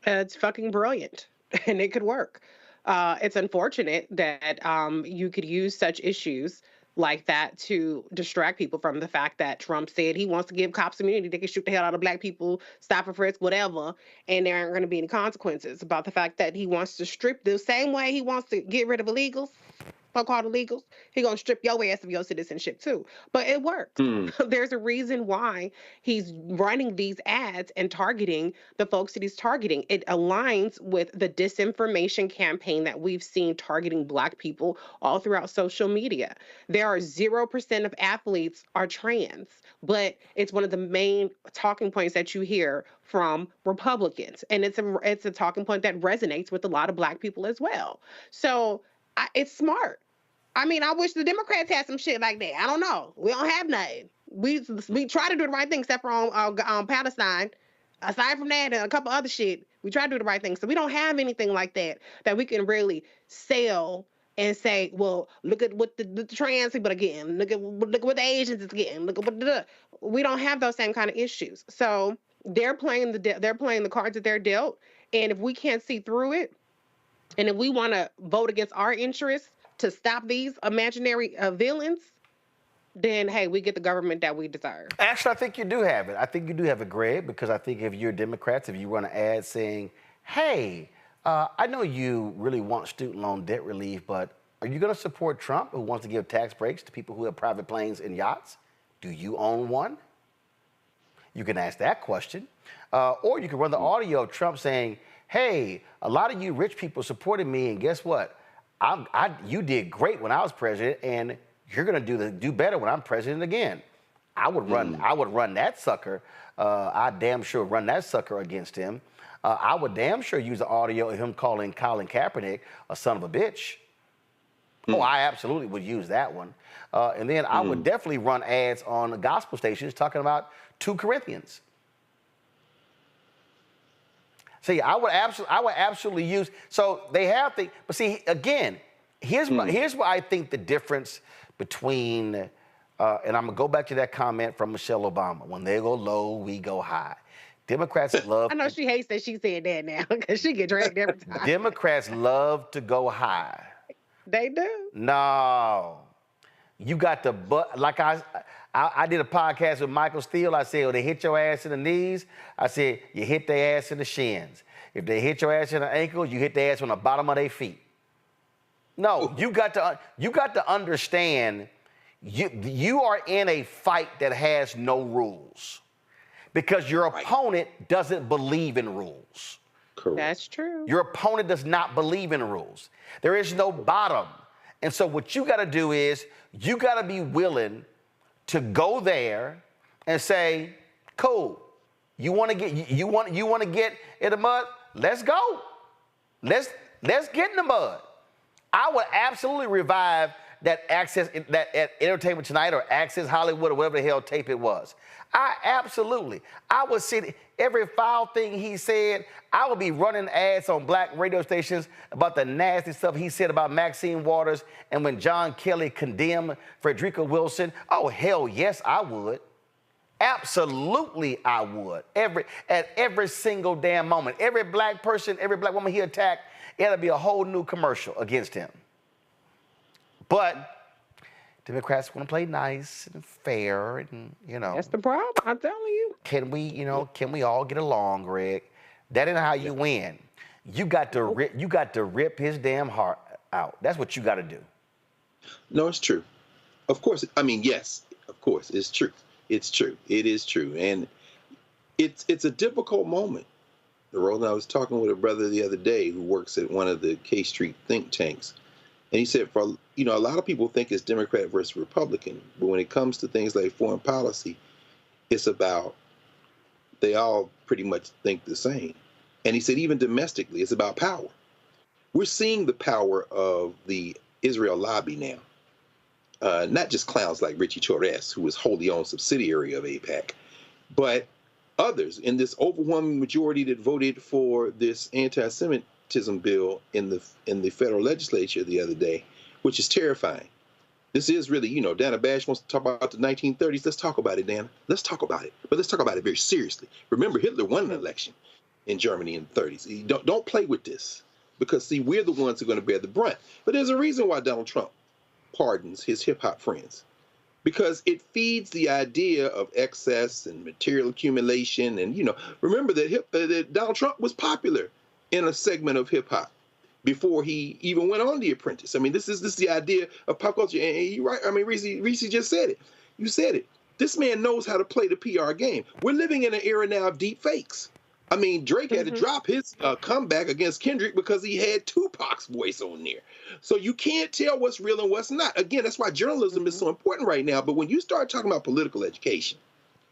It's fucking brilliant, and it could work. It's unfortunate that you could use such issues like that to distract people from the fact that Trump said he wants to give cops immunity. They can shoot the hell out of black people, stop and frisk, whatever, and there aren't going to be any consequences. About the fact that he wants to strip the same way he wants to get rid of illegals, so-called illegals, he gonna strip your ass of your citizenship too. But it works. There's a reason why he's running these ads and targeting the folks that he's targeting. It aligns with the disinformation campaign that we've seen targeting black people all throughout social media. There are 0% of athletes are trans, but it's one of the main talking points that you hear from Republicans. And it's a talking point that resonates with a lot of black people as well. So it's smart. I mean, I wish the Democrats had some shit like that. I don't know. We don't have nothing. We try to do the right thing, except for on Palestine. Aside from that and a couple other shit, we try to do the right thing. So we don't have anything like that we can really sell and say, well, look at what the trans people are getting. Look at what the Asians is getting. Look at what we don't have those same kind of issues. So they're playing the cards that they're dealt. And if we can't see through it, and if we want to vote against our interests to stop these imaginary villains, then, hey, we get the government that we deserve. Actually, I think you do have it. I think you do have it, Greg, because I think if you're Democrats, if you run an ad saying, hey, I know you really want student loan debt relief, but are you going to support Trump, who wants to give tax breaks to people who have private planes and yachts? Do you own one? You can ask that question. Or you can run the audio of Trump saying, hey, a lot of you rich people supported me, and guess what? You did great when I was president, and you're gonna do better when I'm president again. I would run that sucker. I damn sure run that sucker against him. I would damn sure use the audio of him calling Colin Kaepernick a son of a bitch. Oh, I absolutely would use that one. And then I would definitely run ads on the gospel stations talking about 2 Corinthians. See, I would absolutely use. So they have the. But see, again, here's what I think the difference between. And I'm gonna go back to that comment from Michelle Obama. When they go low, we go high. Democrats love. I know she hates that she said that now because she get dragged every time. Democrats love to go high. They do. No, you got the butt. Like I did a podcast with Michael Steele. I said, oh, they hit your ass in the knees. I said, you hit their ass in the shins. If they hit your ass in the ankles, you hit their ass on the bottom of their feet. No, you got to understand, you are in a fight that has no rules because your opponent doesn't believe in rules. Correct. That's true. Your opponent does not believe in rules. There is no bottom. And so what you got to do is you got to be willing to go there and say, cool, you want to get in the mud? Let's go. Let's get in the mud. I would absolutely revive that Access, that at Entertainment Tonight or Access Hollywood or whatever the hell tape it was. I would see every foul thing he said. I would be running ads on black radio stations about the nasty stuff he said about Maxine Waters and when John Kelly condemned Frederica Wilson. Oh, hell yes, I would. Absolutely, I would. At every single damn moment. Every black person, every black woman he attacked, it'll be a whole new commercial against him. But Democrats want to play nice and fair, and that's the problem. I'm telling you. Can we all get along, Greg? That ain't how you win. You got to rip his damn heart out. That's what you got to do. No, it's true. Of course. I mean, yes. Of course, it's true. It's true. It is true, and it's a difficult moment. Roland, I was talking with a brother the other day who works at one of the K Street think tanks. And he said, a lot of people think it's Democrat versus Republican, but when it comes to things like foreign policy, it's about, they all pretty much think the same. And he said, even domestically, it's about power. We're seeing the power of the Israel lobby now. Not just clowns like Richie Torres, who is wholly owned subsidiary of AIPAC, but others in this overwhelming majority that voted for this anti-Semitism bill in the federal legislature the other day, which is terrifying. This is really, Dana Bash wants to talk about the 1930s. Let's talk about it, Dana. Let's talk about it. But let's talk about it very seriously. Remember, Hitler won an election in Germany in the 30s. Don't play with this, because, see, we're the ones who are going to bear the brunt. But there's a reason why Donald Trump pardons his hip-hop friends, because it feeds the idea of excess and material accumulation. And, remember that Donald Trump was popular in a segment of hip-hop before he even went on The Apprentice. I mean, this is the idea of pop culture. And you're right. I mean, Reese just said it. You said it. This man knows how to play the PR game. We're living in an era now of deep fakes. I mean, Drake had to drop his comeback against Kendrick because he had Tupac's voice on there. So you can't tell what's real and what's not. Again, that's why journalism is so important right now. But when you start talking about political education,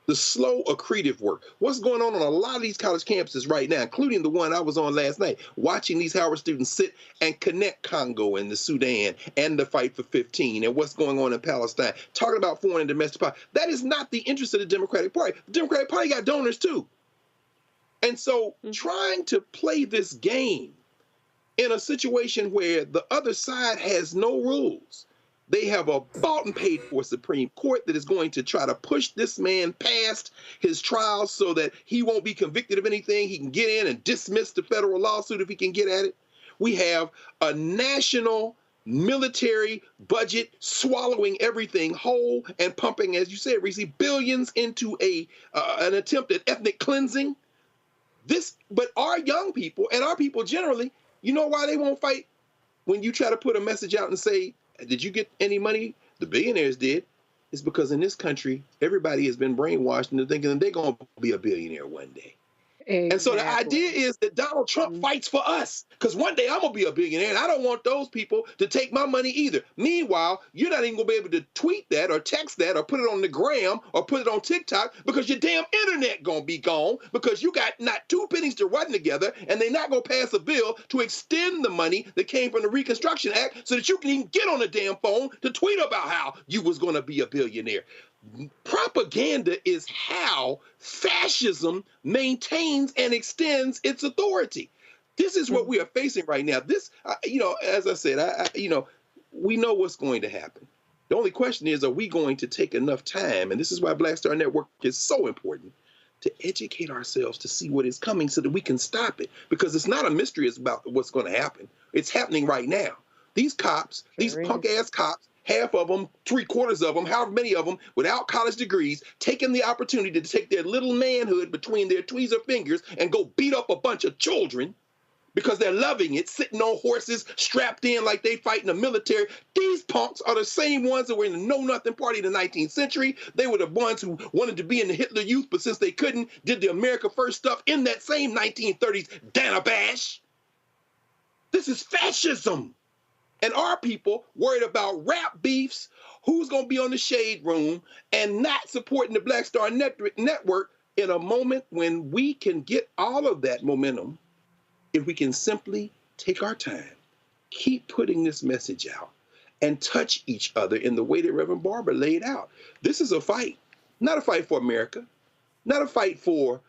the slow accretive work, what's going on a lot of these college campuses right now, including the one I was on last night, watching these Howard students sit and connect Congo and the Sudan and the fight for 15 and what's going on in Palestine, talking about foreign and domestic policy. That is not the interest of the Democratic Party. The Democratic Party got donors too. And so trying to play this game in a situation where the other side has no rules, they have a bought and paid for Supreme Court that is going to try to push this man past his trial so that he won't be convicted of anything. He can get in and dismiss the federal lawsuit if he can get at it. We have a national military budget swallowing everything whole and pumping, as you said, Reese, billions into an attempt at ethnic cleansing. But our young people and our people generally, you know why they won't fight? When you try to put a message out and say, did you get any money? The billionaires did. It's because in this country, everybody has been brainwashed into thinking that they're going to be a billionaire one day. Exactly. And so the idea is that Donald Trump fights for us, because one day I'm going to be a billionaire, and I don't want those people to take my money either. Meanwhile, you're not even going to be able to tweet that or text that or put it on the gram or put it on TikTok, because your damn internet going to be gone, because you got not two pennies to run together, and they're not going to pass a bill to extend the money that came from the Reconstruction Act so that you can even get on the damn phone to tweet about how you was going to be a billionaire. Propaganda is how fascism maintains and extends its authority. This is what we are facing right now. This, as I said, we know what's going to happen. The only question is, are we going to take enough time? And this is why Black Star Network is so important, to educate ourselves to see what is coming so that we can stop it. Because it's not a mystery about what's going to happen. It's happening right now. These cops, these punk-ass cops, half of them, 3/4 of them, however many of them, without college degrees, taking the opportunity to take their little manhood between their tweezer fingers and go beat up a bunch of children because they're loving it, sitting on horses, strapped in like they fighting the military. These punks are the same ones that were in the Know-Nothing Party in the 19th century. They were the ones who wanted to be in the Hitler Youth, but since they couldn't, did the America First stuff in that same 1930s Dana Bash. This is fascism. And our people worried about rap beefs, who's going to be on the Shade Room, and not supporting the Black Star Network in a moment when we can get all of that momentum if we can simply take our time, keep putting this message out, and touch each other in the way that Reverend Barber laid out. This is a fight, not a fight for America, not a fight for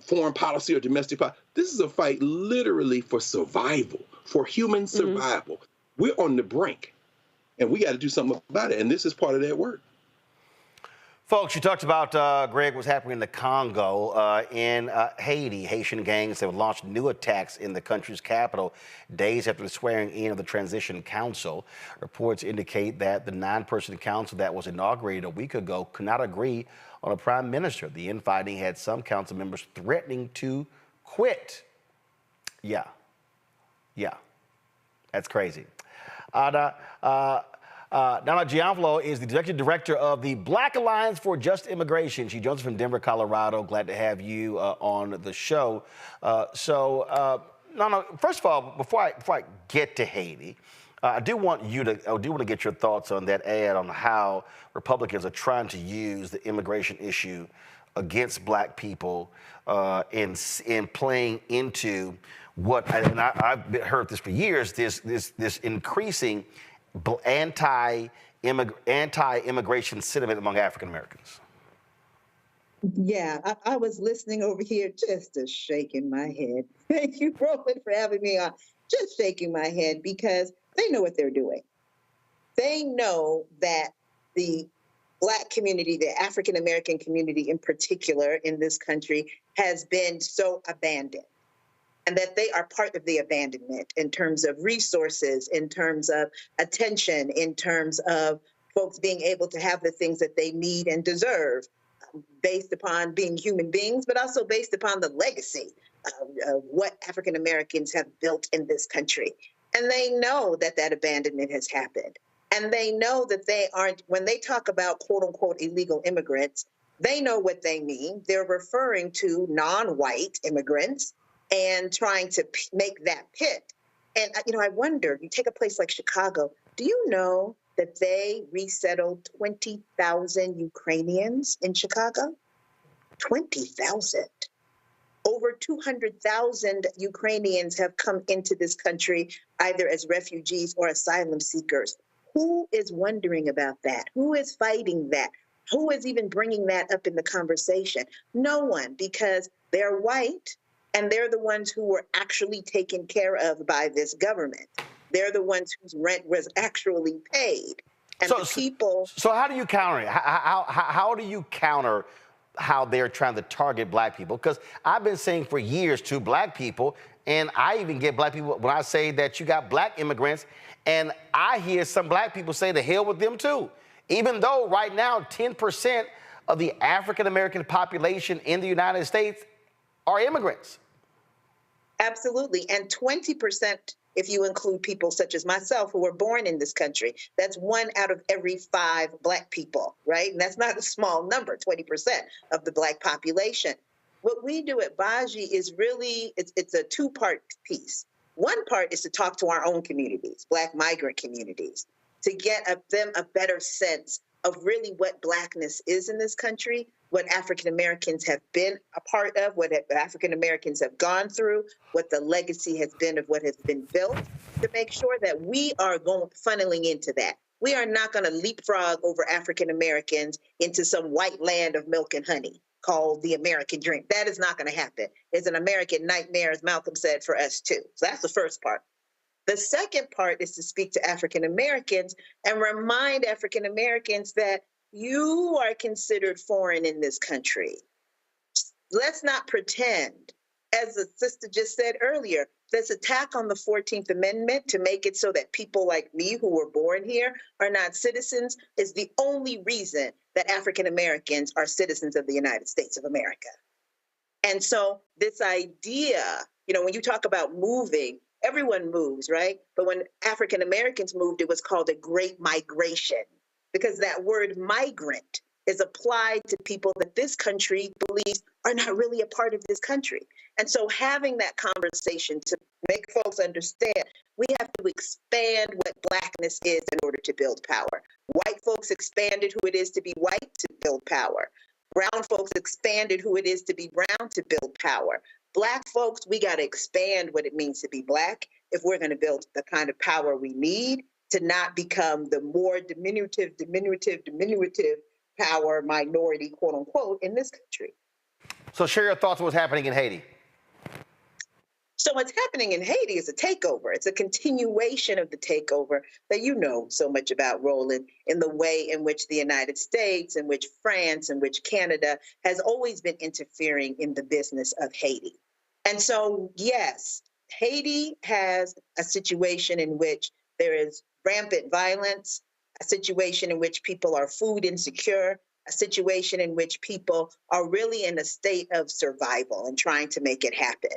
foreign policy or domestic policy. This is a fight literally for survival, for human survival. We're on the brink, and we got to do something about it, and this is part of that work. Folks, you talked about, Greg, what's happening in the Congo. In Haiti, Haitian gangs have launched new attacks in the country's capital days after the swearing in of the Transition Council. Reports indicate that the 9-person council that was inaugurated a week ago could not agree on a prime minister. The infighting had some council members threatening to quit. Yeah, that's crazy. Donna Gianfalo is the executive director of the Black Alliance for Just Immigration. She joins us from Denver, Colorado. Glad to have you on the show. Nana, first of all, before I get to Haiti, I do want to get your thoughts on that ad on how Republicans are trying to use the immigration issue against Black people in playing into what, and I've heard this for years, this increasing anti-immigration sentiment among African Americans. Yeah, I was listening over here just shaking my head. Thank you, Roland, for having me on. Just shaking my head because they know what they're doing. They know that the Black community, the African American community in particular in this country, has been so abandoned. And that they are part of the abandonment in terms of resources, in terms of attention, in terms of folks being able to have the things that they need and deserve based upon being human beings, but also based upon the legacy of what African Americans have built in this country. And they know that that abandonment has happened. And they know that they aren't, when they talk about quote unquote illegal immigrants, they know what they mean. They're referring to non-white immigrants and trying to make that pit. And, I wonder, you take a place like Chicago, do you know that they resettled 20,000 Ukrainians in Chicago? 20,000. Over 200,000 Ukrainians have come into this country, either as refugees or asylum seekers. Who is wondering about that? Who is fighting that? Who is even bringing that up in the conversation? No one, because they're white. And they're the ones who were actually taken care of by this government. They're the ones whose rent was actually paid. And the people. So how do you counter it? How do you counter how they're trying to target Black people? Because I've been saying for years to Black people, and I even get Black people when I say that you got Black immigrants, and I hear some Black people say the hell with them too. Even though right now 10% of the African American population in the United States are immigrants. Absolutely. And 20%, if you include people such as myself who were born in this country, that's 1 out of every 5 Black people, right? And that's not a small number, 20% of the Black population. What we do at Baji is really, it's a 2-part piece. One part is to talk to our own communities, Black migrant communities, to get them a better sense of really what Blackness is in this country, what African Americans have been a part of, what African Americans have gone through, what the legacy has been of what has been built, to make sure that we are funneling into that. We are not going to leapfrog over African Americans into some white land of milk and honey called the American dream. That is not going to happen. It's an American nightmare, as Malcolm said, for us too. So that's the first part. The second part is to speak to African Americans and remind African Americans that you are considered foreign in this country. Let's not pretend, as the sister just said earlier, this attack on the 14th Amendment to make it so that people like me who were born here are not citizens is the only reason that African Americans are citizens of the United States of America. And so this idea, when you talk about moving, everyone moves, right? But when African Americans moved, it was called a great migration, because that word migrant is applied to people that this country believes are not really a part of this country. And so having that conversation to make folks understand, we have to expand what Blackness is in order to build power. White folks expanded who it is to be white to build power. Brown folks expanded who it is to be brown to build power. Black folks, we got to expand what it means to be Black if we're going to build the kind of power we need to not become the more diminutive power minority, quote unquote, in this country. So share your thoughts on what's happening in Haiti. So what's happening in Haiti is a takeover. It's a continuation of the takeover that you know so much about, Roland, in the way in which the United States, in which France, in which Canada has always been interfering in the business of Haiti. And so, yes, Haiti has a situation in which there is rampant violence, a situation in which people are food insecure, a situation in which people are really in a state of survival and trying to make it happen.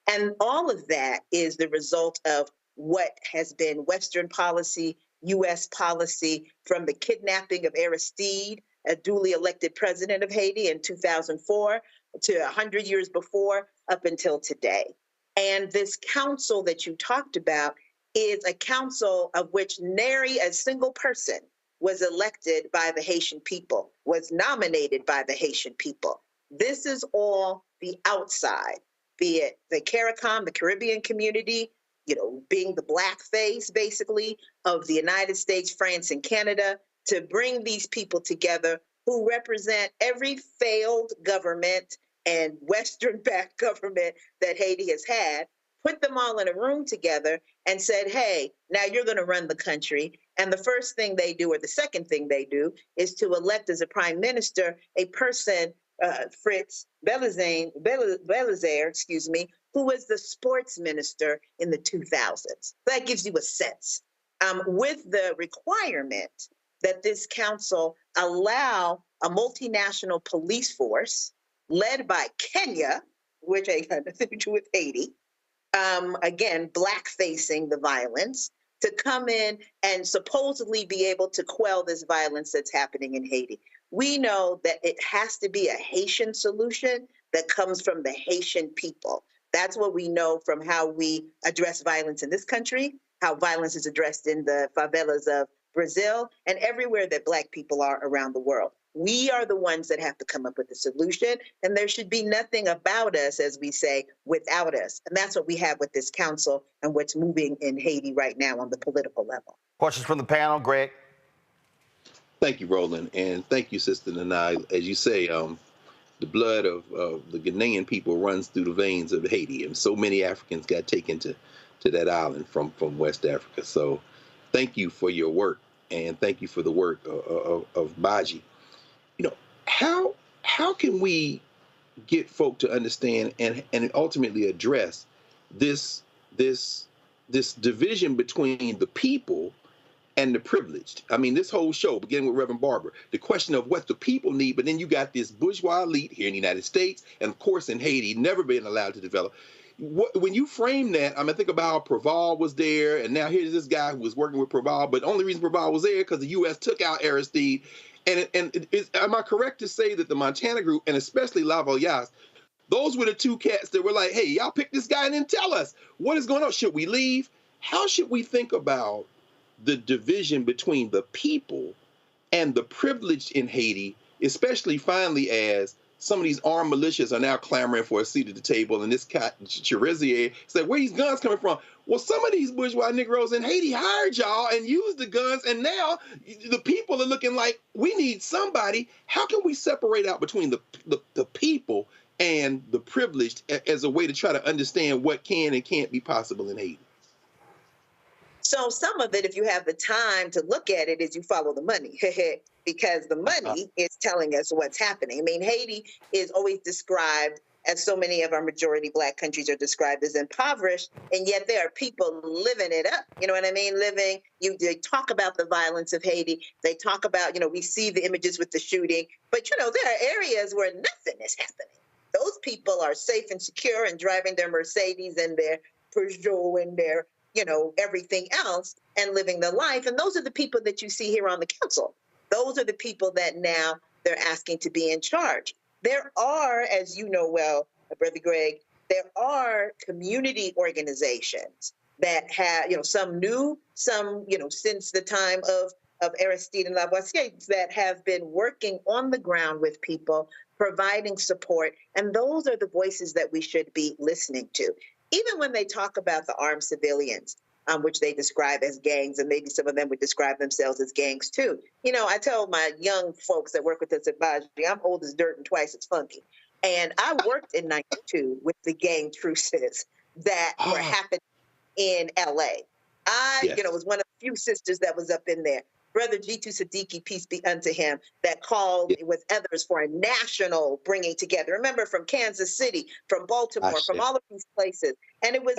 And all of that is the result of what has been Western policy, U.S. policy, from the kidnapping of Aristide, a duly elected president of Haiti in 2004, to 100 years before, up until today. And this council that you talked about is a council of which nary a single person was elected by the Haitian people, was nominated by the Haitian people. This is all the outside, be it the CARICOM, the Caribbean community, being the black face, basically, of the United States, France, and Canada, to bring these people together who represent every failed government and Western-backed government that Haiti has had, put them all in a room together and said, hey, now you're going to run the country. And the first thing they do, or the second thing they do, is to elect as a prime minister a person, Fritz Belizaire, who was the sports minister in the 2000s. That gives you a sense. With the requirement that this council allow a multinational police force led by Kenya, which ain't got nothing to do with Haiti, again, black-facing the violence, to come in and supposedly be able to quell this violence that's happening in Haiti. We know that it has to be a Haitian solution that comes from the Haitian people. That's what we know from how we address violence in this country, how violence is addressed in the favelas of Brazil, and everywhere that Black people are around the world. We are the ones that have to come up with a solution, and there should be nothing about us, as we say, without us. And that's what we have with this council and what's moving in Haiti right now on the political level. Questions from the panel, Greg? Thank you, Roland, and thank you, Sister Nanai. As you say, the blood of the Ghanaian people runs through the veins of Haiti, and so many Africans got taken to that island from West Africa. So thank you for your work, and thank you for the work of Baji. How can we get folk to understand and ultimately address this division between the people and the privileged? I mean, this whole show, beginning with Reverend Barber, the question of what the people need, but then you got this bourgeois elite here in the United States, and of course in Haiti, never been allowed to develop. When you frame that, I think about how Preval was there, and now here's this guy who was working with Preval, but the only reason Preval was there because the U.S. took out Aristide. And am I correct to say that the Montana group, and especially Lavoyas, those were the two cats that were like, hey, y'all pick this guy and then tell us what is going on. Should we leave? How should we think about the division between the people and the privileged in Haiti, especially finally as some of these armed militias are now clamoring for a seat at the table, and this cat, Cherizier, said, where these guns coming from? Well, some of these bourgeois Negroes in Haiti hired y'all and used the guns, and now the people are looking like, we need somebody. How can we separate out between the people and the privileged as a way to try to understand what can and can't be possible in Haiti? So some of it, if you have the time to look at it, is you follow the money, because the money is telling us what's happening. I mean, Haiti is always described, as so many of our majority Black countries are described, as impoverished, and yet there are people living it up. You know what I mean? They talk about the violence of Haiti. They talk about, we see the images with the shooting, but, there are areas where nothing is happening. Those people are safe and secure and driving their Mercedes and their Peugeot and their everything else and living their life. And those are the people that you see here on the council. Those are the people that now they're asking to be in charge. There are, as you know well, Brother Greg, there are community organizations that have, some new, some, since the time of Aristide and Lavoisier, that have been working on the ground with people, providing support. And those are the voices that we should be listening to. Even when they talk about the armed civilians, which they describe as gangs, and maybe some of them would describe themselves as gangs too. I tell my young folks that work with us at Baji, I'm old as dirt and twice as funky. And I worked in 92 with the gang truces that were happening in LA. I was one of the few sisters that was up in there. Brother Jitu Siddiqui, peace be unto him, that called with others for a national bringing together. Remember, from Kansas City, from Baltimore, from all of these places. And it was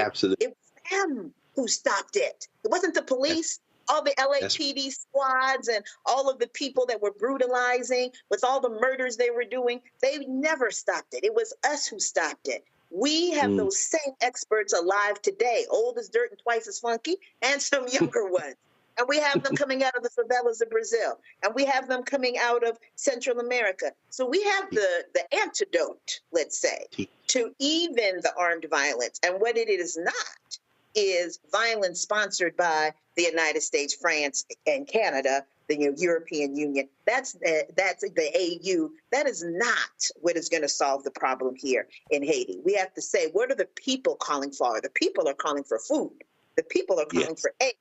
them who stopped it. It wasn't the police. All the LAPD squads and all of the people that were brutalizing with all the murders they were doing, they never stopped it. It was us who stopped it. We have those same experts alive today, old as dirt and twice as funky, and some younger ones. And we have them coming out of the favelas of Brazil, and we have them coming out of Central America. So we have the antidote, let's say, to even the armed violence. And what it is not is violence sponsored by the United States, France, and Canada, the European Union. That's the AU. That is not what is going to solve the problem here in Haiti. We have to say, what are the people calling for? The people are calling for food. The people are calling for aid.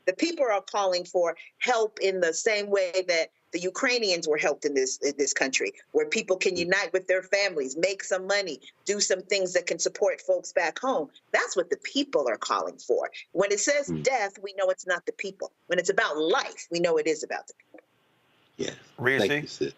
The people are calling for help in the same way that the Ukrainians were helped in this country, where people can unite with their families, make some money, do some things that can support folks back home. That's what the people are calling for. When it says death, we know it's not the people. When it's about life, we know it is about the people. Yes. Reese? Thank you, Sid.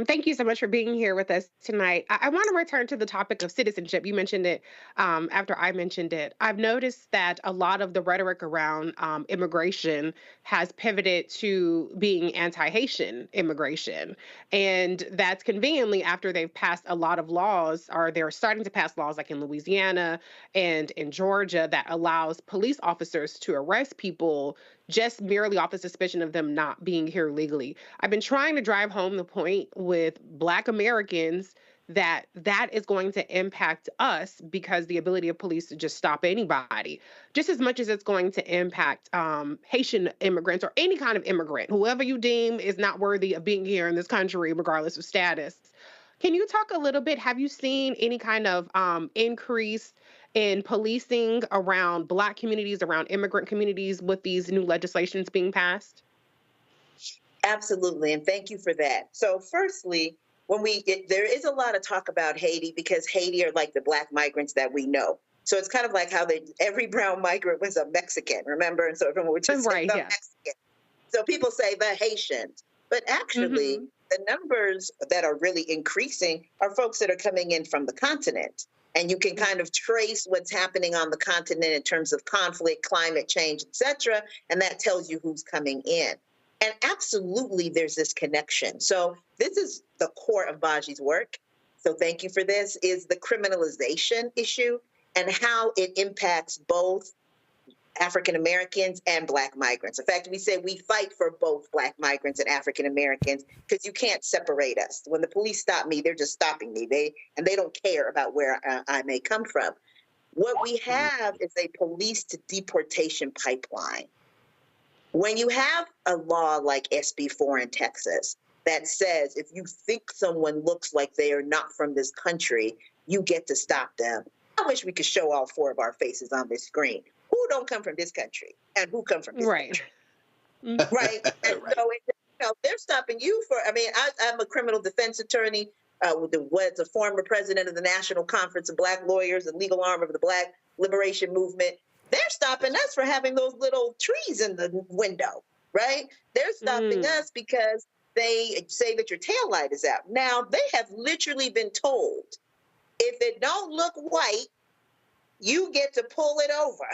Thank you so much for being here with us tonight. I want to return to the topic of citizenship. You mentioned it after I mentioned it. I've noticed that a lot of the rhetoric around immigration has pivoted to being anti-Haitian immigration. And that's conveniently after they've passed a lot of laws, or they're starting to pass laws like in Louisiana and in Georgia that allows police officers to arrest people just merely off the suspicion of them not being here legally. I've been trying to drive home the point with Black Americans that is going to impact us, because the ability of police to just stop anybody, just as much as it's going to impact Haitian immigrants or any kind of immigrant, whoever you deem is not worthy of being here in this country, regardless of status. Can you talk a little bit? Have you seen any kind of increase in policing around Black communities, around immigrant communities with these new legislations being passed? Absolutely, and thank you for that. So firstly, there is a lot of talk about Haiti because Haiti are like the Black migrants that we know. So it's kind of like how every brown migrant was a Mexican, remember? And so everyone would just say the Mexican. So people say the Haitians, but actually the numbers that are really increasing are folks that are coming in from the continent. And you can kind of trace what's happening on the continent in terms of conflict, climate change, et cetera, and that tells you who's coming in. And absolutely, there's this connection. So this is the core of Baji's work. So thank you for this, is the criminalization issue and how it impacts both African Americans and Black migrants. In fact, we say we fight for both Black migrants and African Americans because you can't separate us. When the police stop me, they're just stopping me. They don't care about where I may come from. What we have is a police to deportation pipeline. When you have a law like SB 4 in Texas that says if you think someone looks like they are not from this country, you get to stop them. I wish we could show all four of our faces on this screen. Who don't come from this country and who come from this country? Right. And so they're stopping you for, I'm a criminal defense attorney, was a former president of the National Conference of Black Lawyers, the legal arm of the Black Liberation Movement. They're stopping us for having those little trees in the window, right? They're stopping us because they say that your taillight is out. Now, they have literally been told, if it don't look white, you get to pull it over,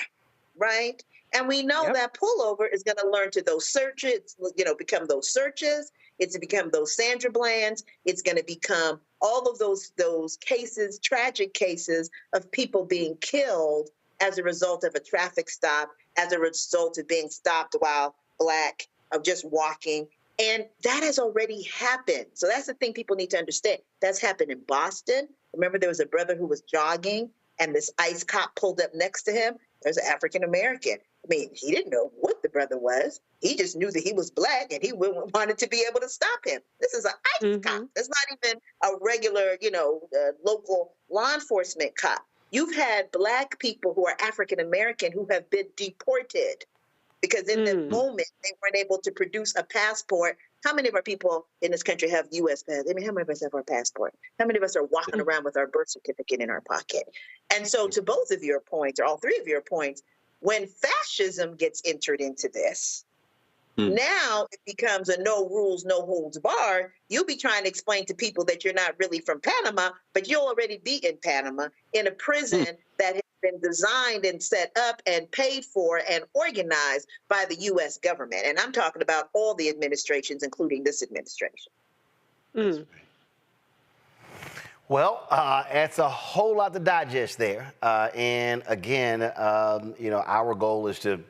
right? And we know that pullover is going to learn to those searches, become those searches. It's to become those Sandra Blands. It's going to become all of those cases, tragic cases of people being killed as a result of a traffic stop, as a result of being stopped while Black, of just walking. And that has already happened. So that's the thing people need to understand. That's happened in Boston. Remember, there was a brother who was jogging and this ICE cop pulled up next to him. There's an African American. He didn't know what the brother was. He just knew that he was Black and he wanted to be able to stop him. This is an ICE cop. It's not even a regular, local law enforcement cop. You've had Black people who are African American who have been deported because in the moment they weren't able to produce a passport. How many of our people in this country have U.S. passports? I mean, how many of us have our passport? How many of us are walking around with our birth certificate in our pocket? And so to both of your points, or all three of your points, when fascism gets entered into this, now it becomes a no rules, no holds barred. You'll be trying to explain to people that you're not really from Panama, but you'll already be in Panama in a prison that has been designed and set up and paid for and organized by the U.S. government. And I'm talking about all the administrations, including this administration. Well, it's a whole lot to digest there. And again, you know, our goal is to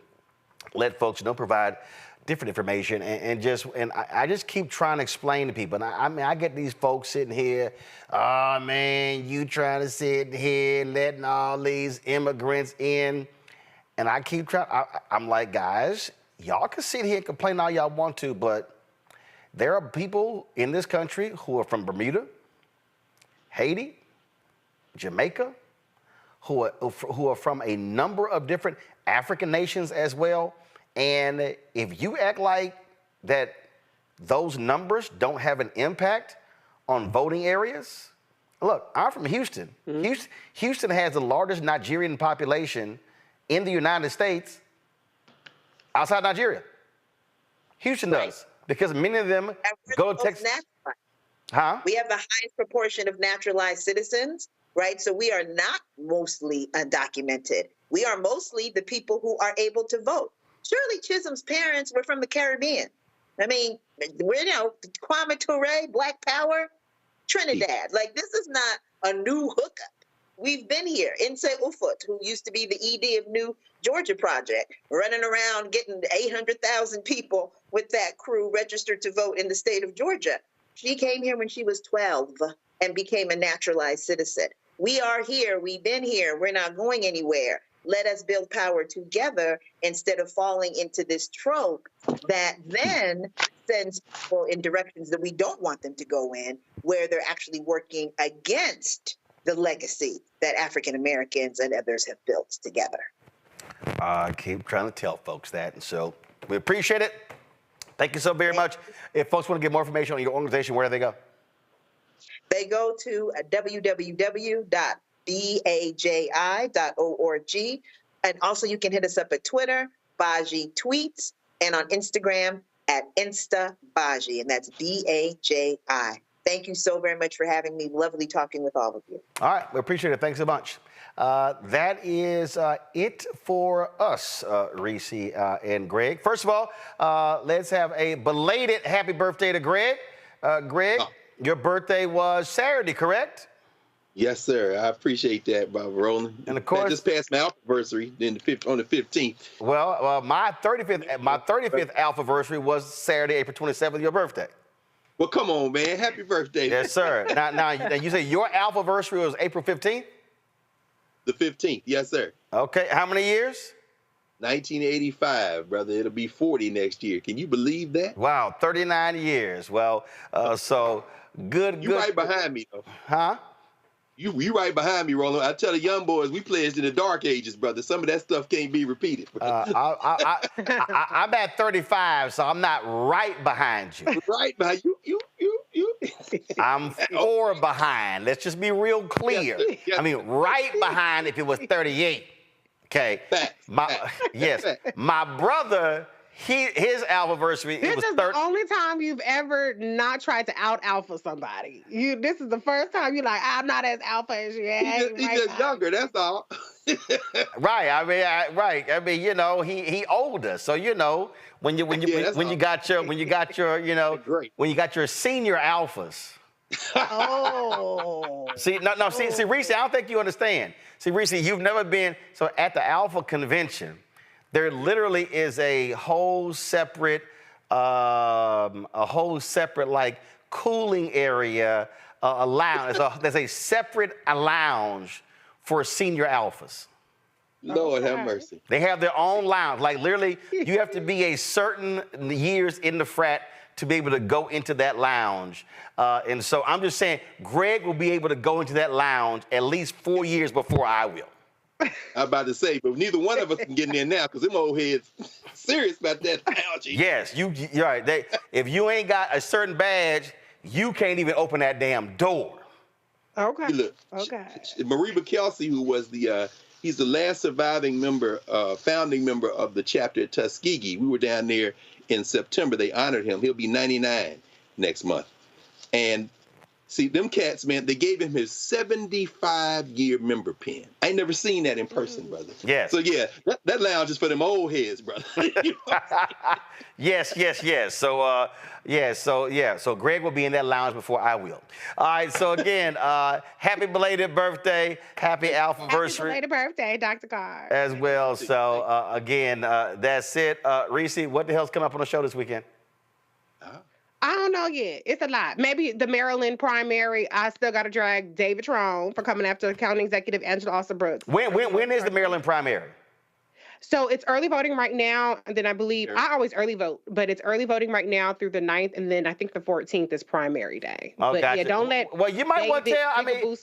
let folks know, provide different information, and I just keep trying to explain to people. And I mean, I get these folks sitting here, oh man, you trying to sit here letting all these immigrants in, and I keep trying. I'm like, guys, y'all can sit here and complain all y'all want to, but there are people in this country who are from Bermuda, Haiti, Jamaica, who are from a number of different African nations as well. And if you act like that those numbers don't have an impact on voting areas, look, I'm from Houston. Houston has the largest Nigerian population in the United States outside Nigeria. Houston does, because many of them go to Texas. We have the highest proportion of naturalized citizens, right? So we are not mostly undocumented. We are mostly the people who are able to vote. Shirley Chisholm's parents were from the Caribbean. I mean, we're, you know, Kwame Ture, Black Power, Trinidad. Like, this is not a new hookup. We've been here. Inse Ufot, who used to be the ED of New Georgia Project, running around getting 800,000 people with that crew registered to vote in the state of Georgia. She came here when she was 12 and became a naturalized citizen. We are here. We've been here. We're not going anywhere. Let us build power together instead of falling into this trope that then sends people in directions that we don't want them to go in, where they're actually working against the legacy that African Americans and others have built together. I keep trying to tell folks that, and so we appreciate it. Thank you so very much. If folks want to get more information on your organization, where do they go? They go to www.baji.org. And also you can hit us up at Twitter, Baji Tweets, and on Instagram at InstaBaji, and that's BAJI. Thank you so very much for having me. Lovely talking with all of you. All right, we appreciate it. Thanks so much. That is it for us, Reese and Greg. First of all, let's have a belated happy birthday to Greg. Greg, your birthday was Saturday, correct? Yes, sir. I appreciate that, Bob Roland. And of course, I just passed my anniversary on the 15th. Well, my 35th alphaversary was Saturday, April 27th, your birthday. Well, come on, man. Happy birthday. Yes, sir. now you say your alphaversary was April 15th? The 15th, yes, sir. Okay, how many years? 1985, brother. It'll be 40 next year. Can you believe that? Wow, 39 years. Well, so good. You right behind me, though. Huh? You right behind me, Roland. I tell the young boys, we pledged in the dark ages, brother. Some of that stuff can't be repeated. I'm at 35, so I'm not right behind you. Right behind you. I'm 4 behind. Let's just be real clear. Yes. I mean, right behind if it was 38. Okay. Yes. My brother, his alphaversary, This it was is the only time you've ever not tried to out alpha somebody. This is the first time you're like, I'm not as alpha as you. He's just younger, that's all. Right. I mean, you know, he older. So, you know, when you got your senior alphas. Oh. See, Reese, I don't think you understand. See, Reese, you've never been, so at the Alpha Convention, there literally is a whole separate like cooling area, a lounge. There's a separate lounge for senior alphas. Lord have mercy. They have their own lounge. Like literally, you have to be a certain years in the frat to be able to go into that lounge. And so I'm just saying, Greg will be able to go into that lounge at least 4 years before I will. I'm about to say, but neither one of us can get in there now because them old heads serious about that lounge. Yes, you're right. If you ain't got a certain badge, you can't even open that damn door. Okay. Look, Mariba Kelsey, who was he's the last surviving member, founding member of the chapter at Tuskegee. We were down there in September. They honored him. He'll be 99 next month. And see, them cats, man, they gave him his 75-year member pin. I ain't never seen that in person, brother. Yes. So, yeah, that lounge is for them old heads, brother. You know Yes. So Greg will be in that lounge before I will. All right, so again, happy belated birthday. Happy Alphaversary. Happy belated birthday, Dr. Carr. As well. So, again, that's it. Reese, what the hell's coming up on the show this weekend? I don't know yet. It's a lot. Maybe the Maryland primary. I still got to drag David Trone for coming after County Executive Angela Alston-Brooks. When is the Maryland primary? So it's early voting right now, and then I believe I always early vote, but it's early voting right now through the 9th, and then I think the 14th is primary day. Oh, but gotcha. yeah, don't let you might want to tell. I mean,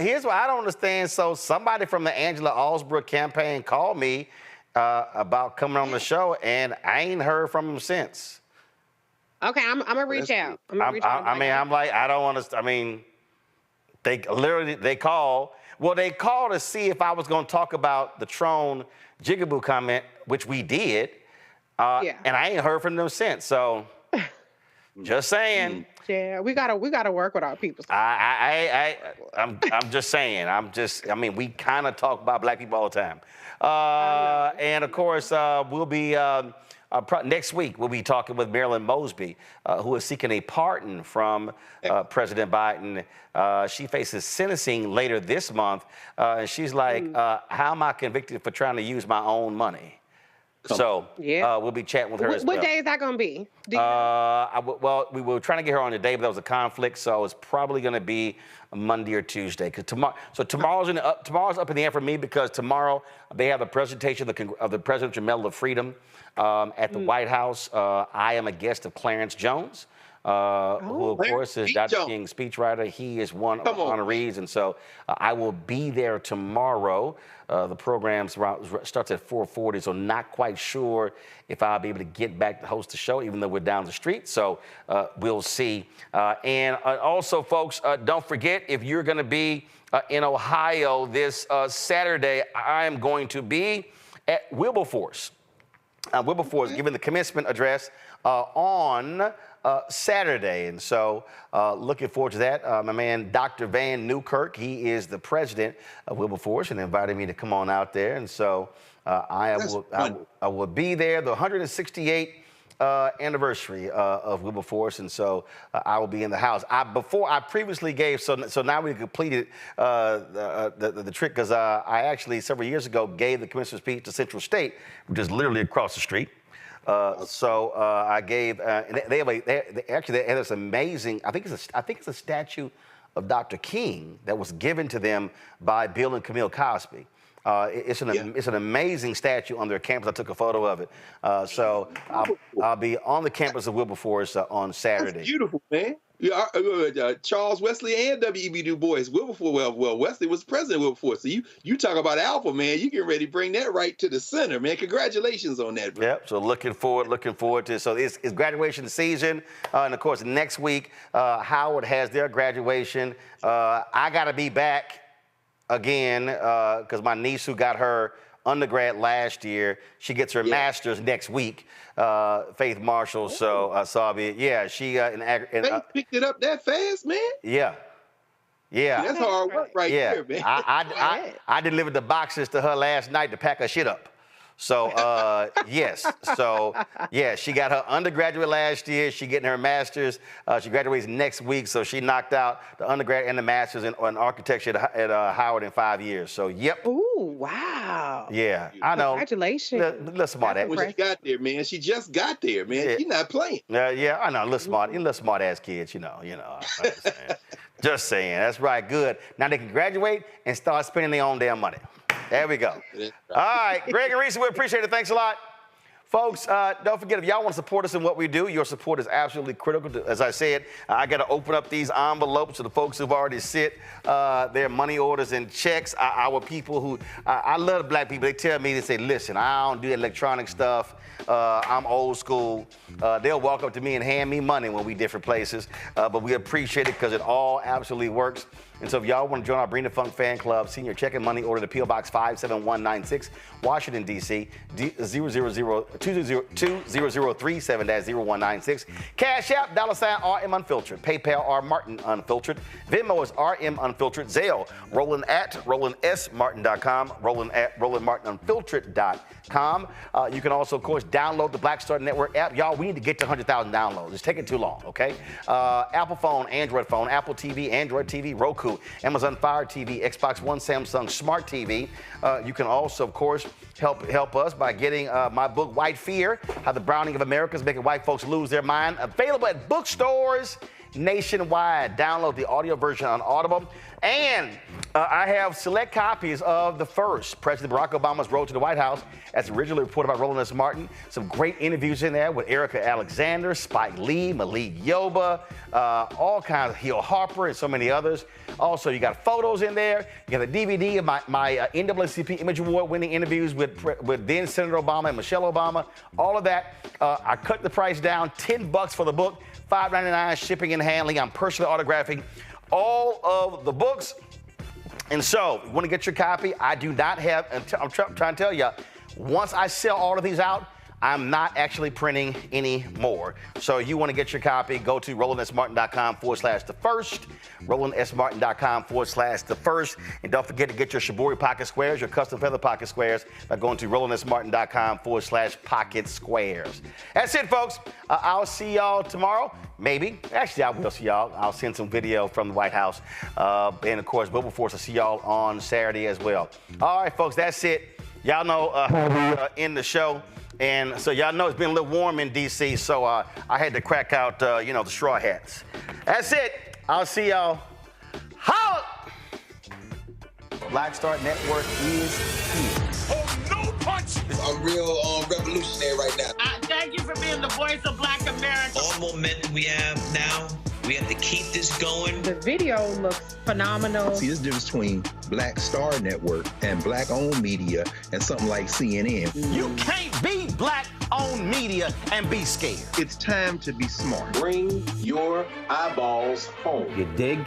here's what I don't understand. So somebody from the Angela Alsbrook campaign called me about coming on the show, and I ain't heard from him since. Okay, I'm gonna reach out. I don't want to. I mean, they called. Well, they called to see if I was going to talk about the Trone Jigaboo comment, which we did. And I ain't heard from them since. So, just saying. Yeah, we gotta work with our people. I'm just saying. I mean, we kind of talk about black people all the time. And of course, we'll be. Next week, we'll be talking with Marilyn Mosby, who is seeking a pardon from President Biden. She faces sentencing later this month, and she's like, how am I convicted for trying to use my own money? We'll be chatting with her as well. What day is that going to be? Well, we were trying to get her on today, but there was a conflict, so it's probably going to be Monday or Tuesday. Tomorrow's up in the air for me because tomorrow they have the presentation of the Presidential Medal of Freedom at the White House. I am a guest of Clarence Jones, who, of course, is Dr. King's speechwriter. He is one of the honorees, and so I will be there tomorrow. The program starts at 4:40, so not quite sure if I'll be able to get back to host the show, even though we're down the street. So we'll see. And also, folks, don't forget, if you're going to be in Ohio this Saturday, I am going to be at Wilberforce. Wilberforce giving the commencement address on Saturday. And so looking forward to that. My man, Dr. Van Newkirk, he is the president of Wilberforce and invited me to come on out there. And so I will be there, the 168th anniversary of Wilberforce. And so I will be in the house. I previously gave, so now we completed the trick because I actually several years ago gave the commencement speech to Central State, which is literally across the street. I gave, and they have this amazing, I think it's a statue of Dr. King that was given to them by Bill and Camille Cosby. It's an amazing statue on their campus. I took a photo of it. So I'll be on the campus of Wilberforce on Saturday. That's beautiful, man. Charles Wesley and W.E.B. Du Bois, Wilberforce. Well, Wesley was president of Wilberforce. So you talk about alpha, man. You get ready to bring that right to the center, man. Congratulations on that, bro. Yep. So looking forward to. So it's graduation season, and of course next week Howard has their graduation. I got to be back again because my niece who got her undergrad last year, she gets her master's next week. Faith Marshall, so I'll be, she Faith picked it up that fast, man. Yeah. That's hard work right there, man. I delivered the boxes to her last night to pack her shit up. So, yes. So, she got her undergraduate last year. She getting her master's. She graduates next week. So she knocked out the undergrad and the master's in architecture at Howard in 5 years. So, yep. Ooh, wow. Yeah, I know. Congratulations. Little smart ass. When she got there, man. She just got there, man. She's not playing. Yeah, I know. Little smart ass kids, you know. Just saying. That's right. Good. Now they can graduate and start spending their own damn money. There we go. All right, Greg and Reese, we appreciate it. Thanks a lot. Folks, don't forget, if y'all want to support us in what we do, your support is absolutely critical. As I said, I got to open up these envelopes to the folks who've already sent their money orders and checks. Our people who, I love black people. They tell me, they say, listen, I don't do electronic stuff. I'm old school. They'll walk up to me and hand me money when we different places. But we appreciate it because it all absolutely works. And so if y'all want to join our Bring the Funk fan club, send your check and money order to P.O. Box 57196, Washington, D.C., 20037-0196. Cash App, $RM Unfiltered. PayPal, R Martin Unfiltered. Venmo is RM Unfiltered. Zelle, Roland at RolandSMartin.com. Roland at RolandMartinUnfiltered.com. You can also, of course, download the Black Star Network app. Y'all, we need to get to 100,000 downloads. It's taking too long, okay? Apple phone, Android phone, Apple TV, Android TV, Roku, Amazon Fire TV, Xbox One, Samsung Smart TV. You can also, of course, help us by getting my book, White Fear, How the Browning of America is Making White Folks Lose Their Mind. Available at bookstores nationwide. Download the audio version on Audible. And I have select copies of The First, President Barack Obama's Road to the White House, as originally reported by Roland S. Martin. Some great interviews in there with Erica Alexander, Spike Lee, Malik Yoba, all kinds of Hill Harper, and so many others. Also, you got photos in there. You got a DVD of my NAACP Image Award winning interviews with then Senator Obama and Michelle Obama. All of that. I cut the price down, $10 for the book, $5.99 shipping and handling. I'm personally autographing all of the books. And so, you want to get your copy? I do not have, I'm trying to tell you, once I sell all of these out, I'm not actually printing any more. So you want to get your copy, go to RolandSMartin.com/thefirst, RolandSMartin.com/thefirst. And don't forget to get your Shibori pocket squares, your custom feather pocket squares, by going to RolandSMartin.com/pocket squares. That's it, folks. I'll see y'all tomorrow. Maybe. Actually, I will see y'all. I'll send some video from the White House. And, of course, Wilberforce Force will see y'all on Saturday as well. All right, folks, that's it. Y'all know how we end the show. And so y'all know it's been a little warm in D.C., so I had to crack out, the straw hats. That's it. I'll see y'all. Holla! Black Star Network is here. Oh, no punch! I'm real revolutionary right now. Thank you for being the voice of Black America. All momentum we have now, we have to keep this going. The video looks phenomenal. See, this difference between Black Star Network and black-owned media and something like CNN. You can't be black-owned media and be scared. It's time to be smart. Bring your eyeballs home. You dig?